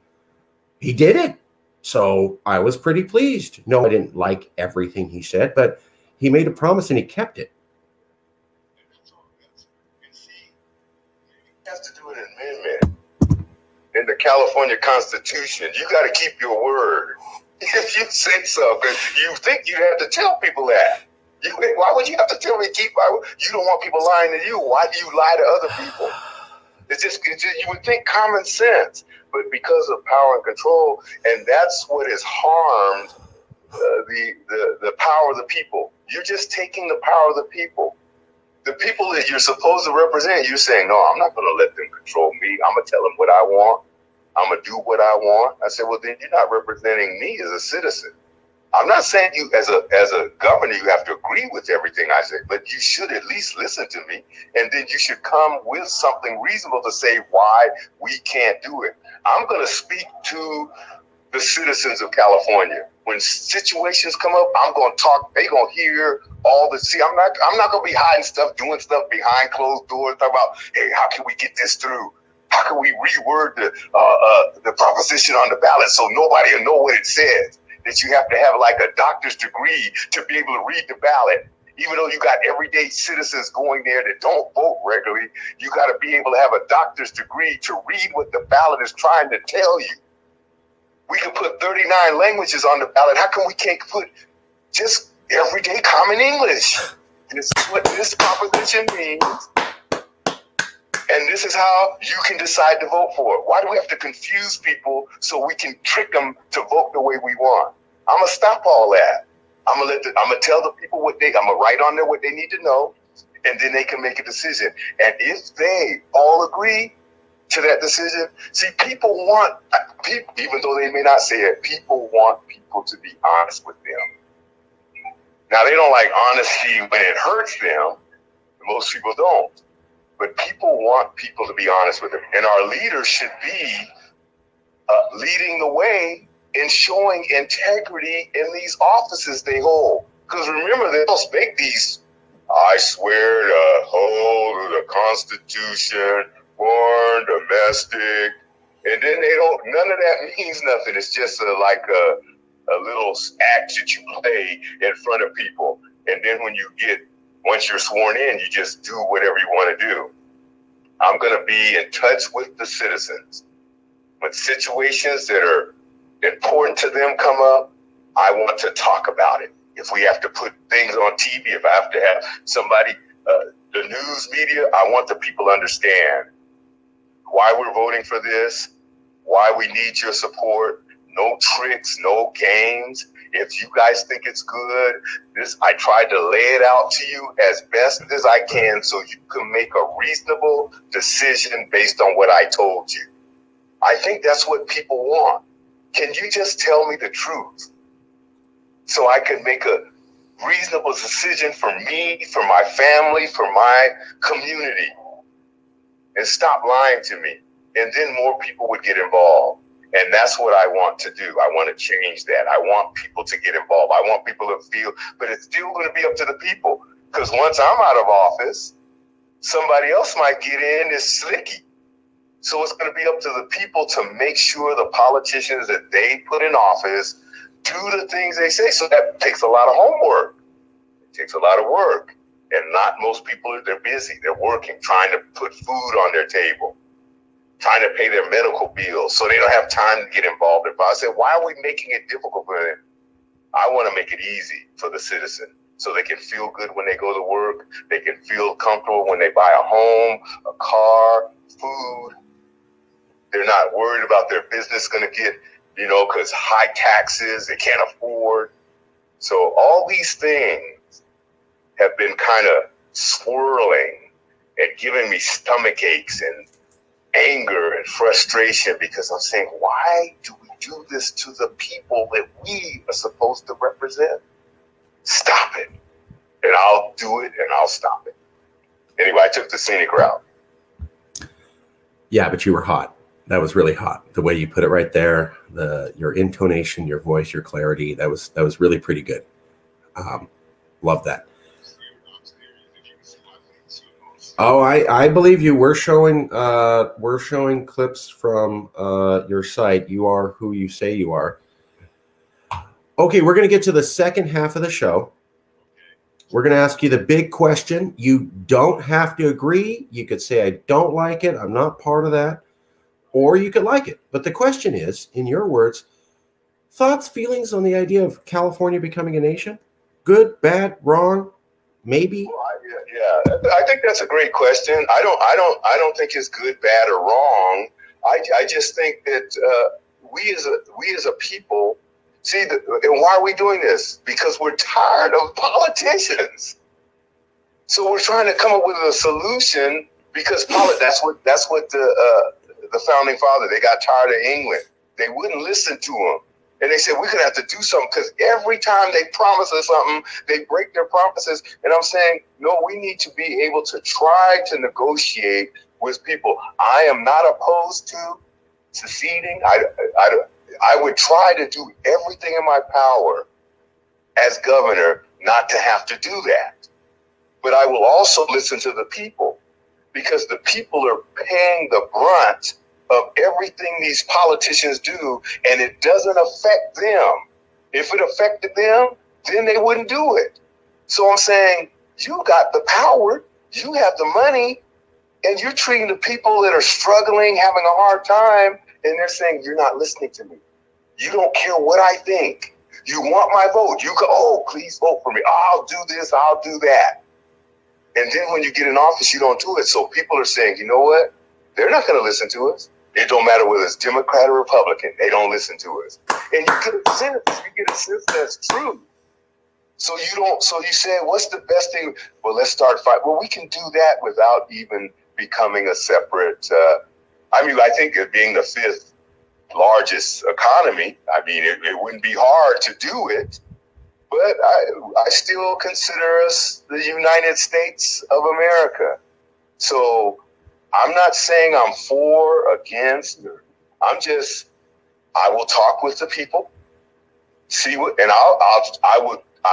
he did it. So I was pretty pleased. No, I didn't like everything he said, but he made a promise and he kept it. You have to do an amendment in the California Constitution. You got to keep your word. If you say something, you think you have to tell people that. Why would you have to tell me you don't want people lying to you? Why do you lie to other people? It's just you would think common sense, but because of power and control, and that's what has harmed the power of the people. You're just taking the power of the people. The people that you're supposed to represent, you're saying, no, I'm not going to let them control me. I'm going to tell them what I want. I'm going to do what I want. I said, well, then you're not representing me as a citizen. I'm not saying you as a governor, you have to agree with everything I say, but you should at least listen to me. And then you should come with something reasonable to say why we can't do it. I'm going to speak to the citizens of California. When situations come up, I'm going to talk. They're going to hear all the. See, I'm not going to be hiding stuff, doing stuff behind closed doors. Talk about, hey, how can we get this through? How can we reword the proposition on the ballot so nobody will know what it says? That you have to have like a doctor's degree to be able to read the ballot. Even though you got everyday citizens going there that don't vote regularly, you got to be able to have a doctor's degree to read what the ballot is trying to tell you. We can put 39 languages on the ballot. How come we can't put just everyday common English? This is what this proposition means. And this is how you can decide to vote for it. Why do we have to confuse people so we can trick them to vote the way we want? I'm going to stop all that. I'm going to tell the people I'm going to write on there what they need to know, and then they can make a decision. And if they all agree to that decision, see, people want, even though they may not say it, people want people to be honest with them. Now, they don't like honesty when it hurts them. Most people don't. But people want people to be honest with them. And our leaders should be leading the way in showing integrity in these offices they hold. Because remember, they don't make these, I swear to hold the Constitution, born domestic. And then they don't, none of that means nothing. It's just like a little act that you play in front of people. And then when you once you're sworn in, you just do whatever you want to do. I'm going to be in touch with the citizens. When situations that are important to them come up, I want to talk about it. If we have to put things on TV, if I have to have somebody, the news media, I want the people to understand why we're voting for this, why we need your support. No tricks, no games. If you guys think it's good, I tried to lay it out to you as best as I can so you can make a reasonable decision based on what I told you. I think that's what people want. Can you just tell me the truth so I can make a reasonable decision for me, for my family, for my community, and stop lying to me? And then more people would get involved. And that's what I want to do. I want to change that. I want people to get involved. I want people to feel, but it's still going to be up to the people. Because once I'm out of office, somebody else might get in that's slicky. So it's going to be up to the people to make sure the politicians that they put in office do the things they say. So that takes a lot of homework. It takes a lot of work. And not most people, they're busy. They're working, trying to put food on their table, trying to pay their medical bills. So they don't have time to get involved in politics. I said, why are we making it difficult for them? I want to make it easy for the citizen so they can feel good when they go to work. They can feel comfortable when they buy a home, a car, food. They're not worried about their business going to get, because high taxes, they can't afford. So all these things have been kind of swirling and giving me stomach aches and anger and frustration because I'm saying, why do we do this to the people that we are supposed to represent? Stop it. And I'll do it and I'll stop it. Anyway, I took the scenic route. Yeah, but you were hot. That was really hot. The way you put it right there, your intonation, your voice, your clarity, that was really pretty good. Love that. Oh, I believe you. We're showing clips from your site. You are who you say you are. Okay, we're going to get to the second half of the show. We're going to ask you the big question. You don't have to agree. You could say, I don't like it. I'm not part of that. Or you could like it. But the question is, in your words, thoughts, feelings on the idea of California becoming a nation? Good, bad, wrong, maybe? Yeah, I think that's a great question. I don't think it's good, bad, or wrong. I just think that we as a people see and why are we doing this? Because we're tired of politicians. So we're trying to come up with a solution because that's what the founding father, they got tired of England. They wouldn't listen to them. And they said, we're going to have to do something because every time they promise us something, they break their promises. And I'm saying, no, we need to be able to try to negotiate with people. I am not opposed to seceding. I would try to do everything in my power as governor not to have to do that. But I will also listen to the people because the people are paying the brunt of everything these politicians do, and it doesn't affect them. If it affected them, then they wouldn't do it. So I'm saying, you got the power, you have the money, and you're treating the people that are struggling, having a hard time, and they're saying, you're not listening to me. You don't care what I think. You want my vote. You go, oh, please vote for me. I'll do this, I'll do that. And then when you get in office, you don't do it. So people are saying, you know what? They're not going to listen to us. It don't matter whether it's Democrat or Republican. They don't listen to us. And you get a sense. You get a sense that's true. So you say, what's the best thing? Well, let's start fighting. Well, we can do that without even becoming a separate. I think it being the fifth largest economy, it wouldn't be hard to do it. But I still consider us the United States of America. So I'm not saying I'm for, against. I will talk with the people, see what, and I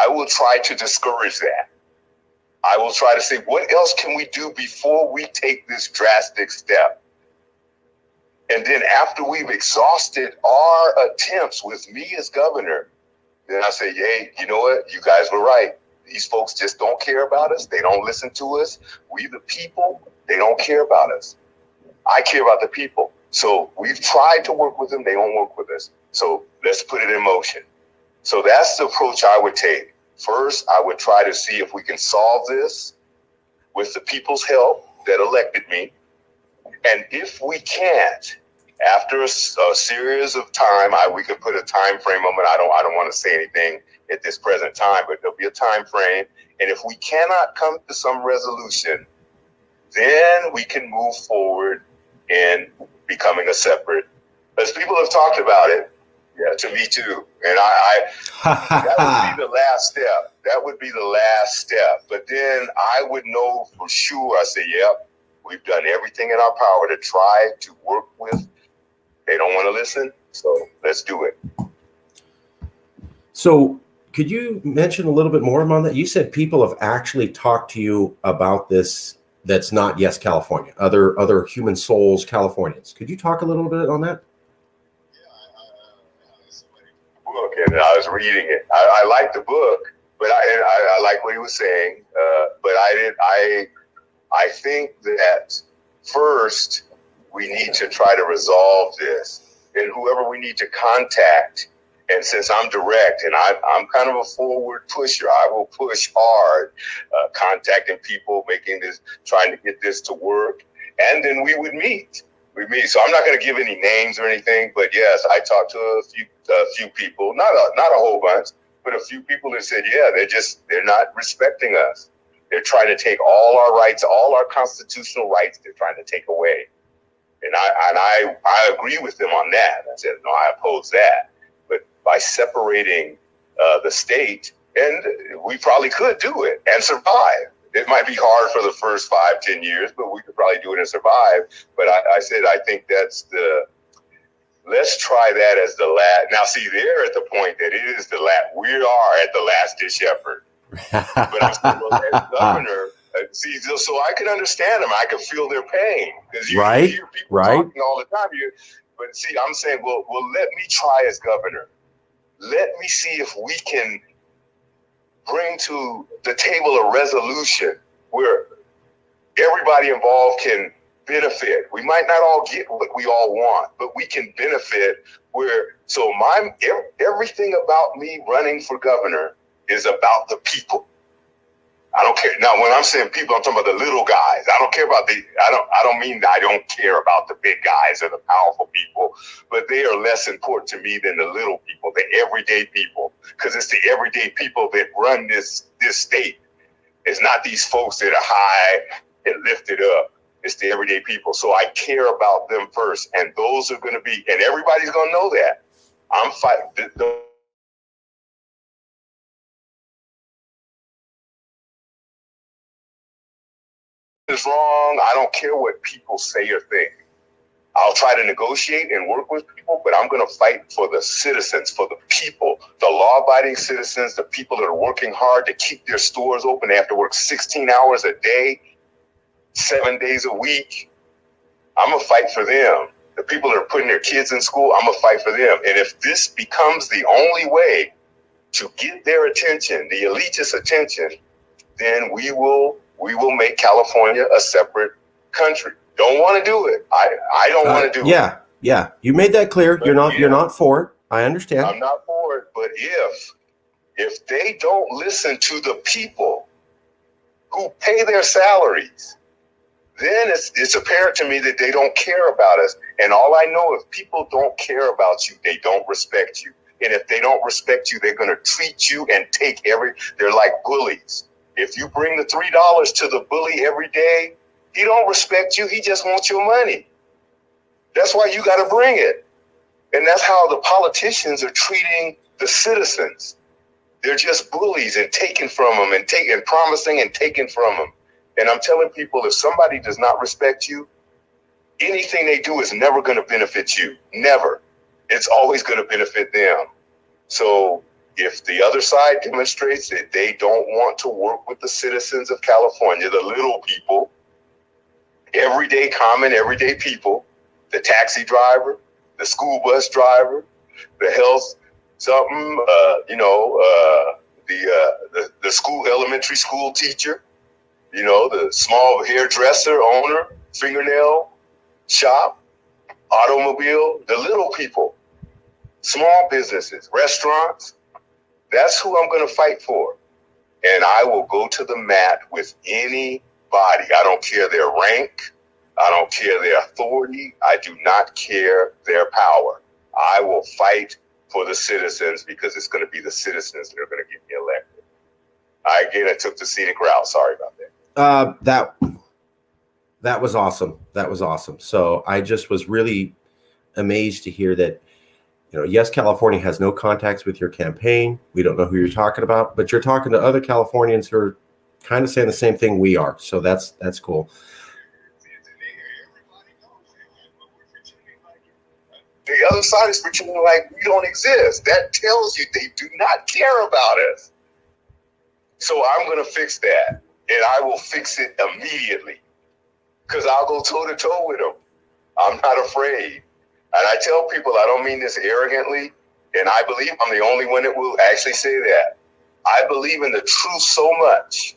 will try to discourage that. I will try to say, what else can we do before we take this drastic step? And then after we've exhausted our attempts with me as governor, then I say, hey, you know what? You guys were right. These folks just don't care about us. They don't listen to us. We the people, they don't care about us. I care about the people. So we've tried to work with them. They don't work with us. So let's put it in motion. So that's the approach I would take. First, I would try to see if we can solve this with the people's help that elected me. And if we can't, after a series of time, we could put a time frame on it. I don't want to say anything at this present time, but there'll be a time frame. And if we cannot come to some resolution, then we can move forward in becoming a separate. As people have talked about it, yeah, to me too. And that would be the last step. That would be the last step. But then I would know for sure. I say, yep, we've done everything in our power to try to work with. They don't want to listen, so let's do it. So Could you mention a little bit more on that? You said people have actually talked to you about this. That's not Yes California. Other human souls, Californians. Could you talk a little bit on that? Book, and I was reading it. I like the book, but I like what he was saying. But I think that first we need to try to resolve this, and whoever we need to contact. And since I'm direct and I'm kind of a forward pusher, I will push hard, contacting people, trying to get this to work. And then we would meet. So I'm not going to give any names or anything, but yes, I talked to a few people, not a whole bunch, but a few people that said, yeah, they're not respecting us. They're trying to take all our rights, all our constitutional rights. They're trying to take away. And I agree with them on that. I said, no, I oppose that. By separating the state, and we probably could do it and survive. It might be hard for the first 5-10 years, but we could probably do it and survive. But I said, I think let's try that as the last. Now, see, they're at the point that it is we are at the last ditch effort. But I'm still as governor. See, so I can understand them. I can feel their pain because you hear people talking all the time. But see, I'm saying, well, let me try as governor. Let me see if we can bring to the table a resolution where everybody involved can benefit. We might not all get what we all want, but we can benefit so everything about me running for governor is about the people. I don't care. Now, when I'm saying people, I'm talking about the little guys. I don't care about I don't mean that I don't care about the big guys or the powerful people, but they are less important to me than the little people, the everyday people, because it's the everyday people that run this state. It's not these folks that are high and lifted up. It's the everyday people. So I care about them first. And those are going to be, and everybody's going to know that. I'm fighting. Is wrong. I don't care what people say or think. I'll try to negotiate and work with people, but I'm going to fight for the citizens, for the people, the law-abiding citizens, the people that are working hard to keep their stores open. They have to work 16 hours a day, 7 days a week. I'm going to fight for them. The people that are putting their kids in school, I'm going to fight for them. And if this becomes the only way to get their attention, the elitist attention, then we will make California a separate country. Don't want to do it. I don't want to do it. Yeah. You made that clear. But you're not for it. I understand. I'm not for it. But if they don't listen to the people who pay their salaries, then it's apparent to me that they don't care about us. And all I know, if people don't care about you, they don't respect you. And if they don't respect you, they're going to treat you and they're like bullies. If you bring the $3 to the bully every day, he don't respect you. He just wants your money. That's why you got to bring it. And that's how the politicians are treating the citizens. They're just bullies and taking from them and promising and taking from them. And I'm telling people, if somebody does not respect you, anything they do is never going to benefit you. Never. It's always going to benefit them. So if the other side demonstrates that they don't want to work with the citizens of California, the little people, everyday people, the taxi driver, the school bus driver, the health the elementary school teacher, the small hairdresser owner, fingernail shop, automobile, the little people, small businesses, restaurants. That's who I'm going to fight for. And I will go to the mat with anybody. I don't care their rank. I don't care their authority. I do not care their power. I will fight for the citizens because it's going to be the citizens that are going to get me elected. I took the scenic route. Sorry about that. That was awesome. That was awesome. So I just was really amazed to hear that, Yes California has no contacts with your campaign. We don't know who you're talking about, but you're talking to other Californians who are kind of saying the same thing we are. So that's cool. The other side is pretending like we don't exist. That tells you they do not care about us. So I'm going to fix that, and I will fix it immediately because I'll go toe-to-toe with them. I'm not afraid. And I tell people, I don't mean this arrogantly, and I believe I'm the only one that will actually say that. I believe in the truth so much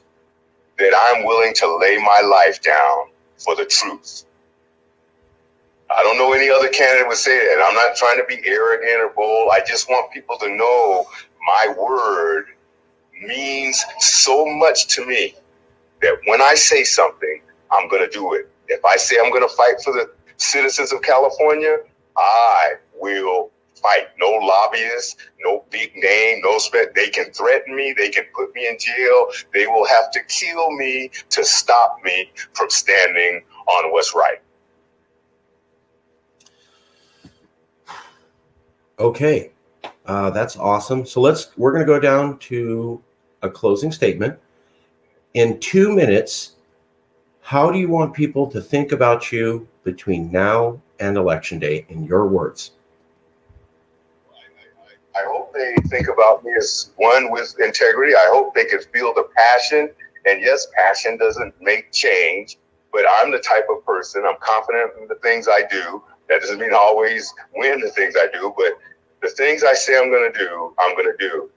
that I'm willing to lay my life down for the truth. I don't know any other candidate would say that. I'm not trying to be arrogant or bold. I just want people to know my word means so much to me that when I say something, I'm going to do it. If I say I'm going to fight for the citizens of California, I will fight. No lobbyists, no big name, no they can threaten me, they can put me in jail, they will have to kill me to stop me from standing on what's right. Okay, that's awesome. So we're going to go down to a closing statement. In 2 minutes, how do you want people to think about you between now and Election Day, in your words? I hope they think about me as one with integrity. I hope they can feel the passion. And yes, passion doesn't make change, but I'm the type of person, I'm confident in the things I do. That doesn't mean I always win the things I do, but the things I say I'm going to do, I'm going to do.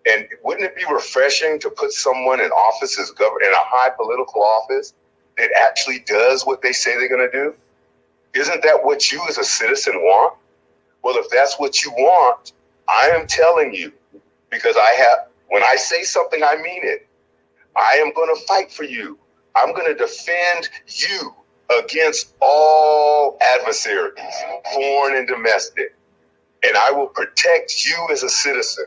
And wouldn't it be refreshing to put someone in office as governor, in a high political office, that actually does what they say they're going to do? Isn't that what you as a citizen want? Well, if that's what you want, I am telling you, because when I say something, I mean it. I am going to fight for you. I'm going to defend you against all adversaries, foreign and domestic. And I will protect you as a citizen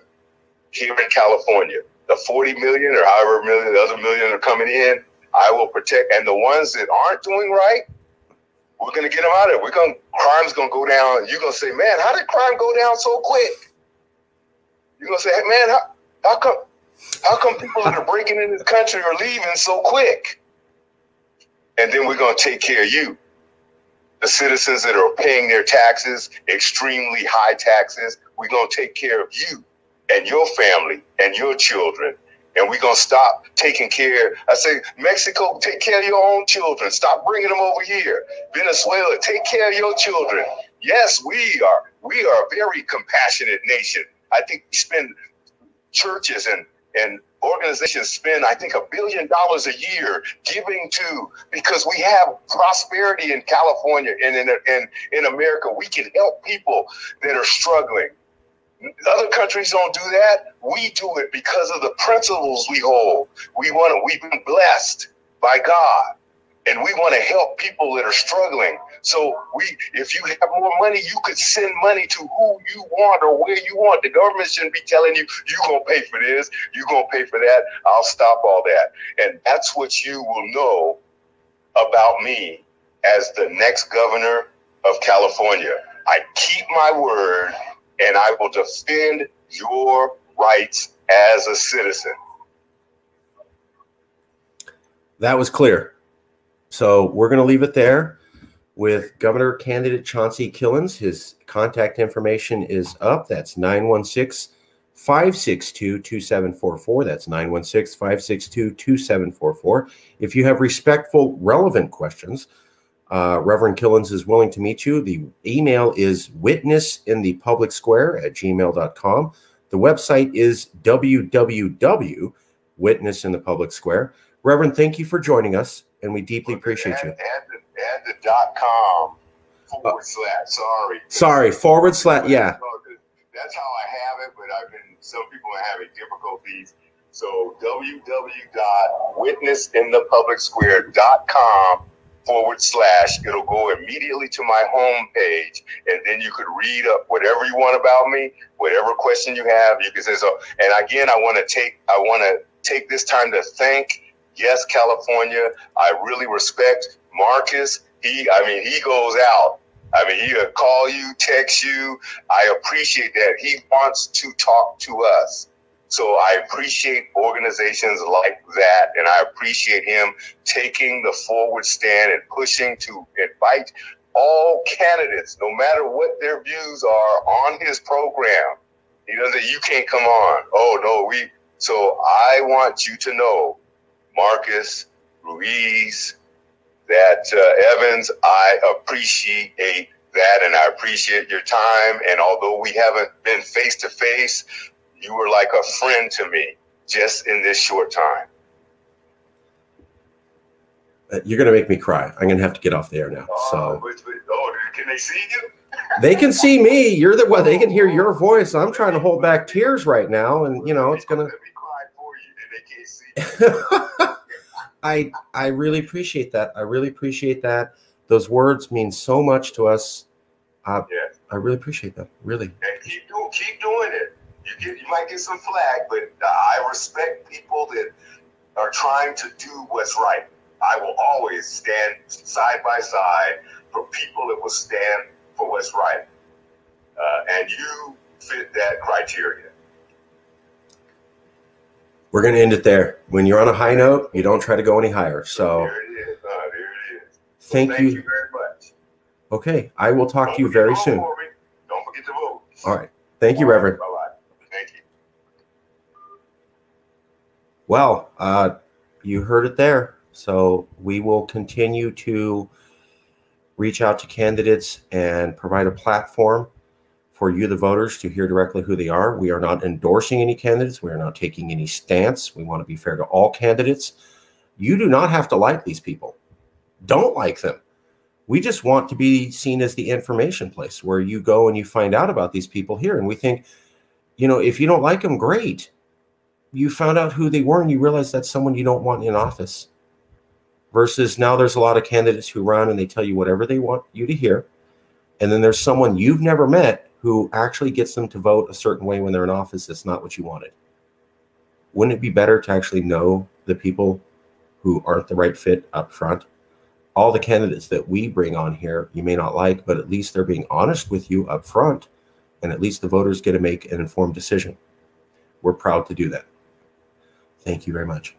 here in California. The 40 million or however million, the other million are coming in, I will protect. And the ones that aren't doing right, we're going to get them out of there. Crime's going to go down. You're going to say, man, how did crime go down so quick? You're going to say, hey, man, how come people that are breaking in this country are leaving so quick? And then we're going to take care of you. The citizens that are paying their taxes, extremely high taxes, we're going to take care of you and your family and your children. And we're going to stop taking care. I say, Mexico, take care of your own children. Stop bringing them over here. Venezuela, take care of your children. Yes, we are a very compassionate nation. I think we spend, churches and organizations spend, I think, $1 billion a year giving to, because we have prosperity in California and in America. We can help people that are struggling. Other countries don't do that. We do it because of the principles we hold. We've been blessed by God, and we want to help people that are struggling. So if you have more money, you could send money to who you want or where you want. The government shouldn't be telling you, you're going to pay for this, you're going to pay for that. I'll stop all that. And that's what you will know about me as the next governor of California. I keep my word, and I will defend your rights as a citizen. That was clear. So we're going to leave it there with Governor candidate Chauncey Killens. His contact information is up. That's 916-562-2744. That's 916-562-2744. If you have respectful, relevant questions, Reverend Killens is willing to meet you. The email is witnessinthepublicsquare@gmail.com. The website is www.witnessinthepublicsquare. Reverend, thank you for joining us, and we deeply appreciate you. Add the .com / Sorry, / yeah. That's how I have it, but some people are having difficulties. So www.witnessinthepublicsquare.com / it'll go immediately to my home page, and then you could read up whatever you want about me, whatever question you have, you can say so. And again, I want to take this time to thank Yes California. I really respect Marcus. He goes out. He'll call you, text you. I appreciate that. He wants to talk to us. So I appreciate organizations like that, and I appreciate him taking the forward stand and pushing to invite all candidates, no matter what their views are, on his program. He doesn't say, you can't come on. Oh, no, so I want you to know, Marcus, Ruiz, that Evans, I appreciate that, and I appreciate your time. And although we haven't been face to face, you were like a friend to me just in this short time. You're going to make me cry. I'm going to have to get off the air now. Can they see you? They can see me. You're the one. They can hear your voice. I'm trying to hold back tears right now, and it's going to. Let me cry for you, and they can't see you. I really appreciate that. I really appreciate that. Those words mean so much to us. Yes. I really appreciate that. Really. And keep doing it. You might get some flack, but I respect people that are trying to do what's right. I will always stand side by side for people that will stand for what's right. And you fit that criteria. We're going to end it there. When you're on a high note, you don't try to go any higher. So there it is. There it is. Thank you very much. Okay. I will talk to you very soon. Don't forget to vote. All right. Thank you, Reverend. Bye-bye. Thank you. Well, you heard it there. So we will continue to reach out to candidates and provide a platform for you, the voters, to hear directly who they are. We are not endorsing any candidates. We are not taking any stance. We want to be fair to all candidates. You do not have to like these people. Don't like them. We just want to be seen as the information place where you go and you find out about these people here. And we think, if you don't like them, great. You found out who they were and you realize that's someone you don't want in office. Versus now there's a lot of candidates who run and they tell you whatever they want you to hear. And then there's someone you've never met who actually gets them to vote a certain way when they're in office that's not what you wanted. Wouldn't it be better to actually know the people who aren't the right fit up front? All the candidates that we bring on here, you may not like, but at least they're being honest with you up front, and at least the voters get to make an informed decision. We're proud to do that. Thank you very much.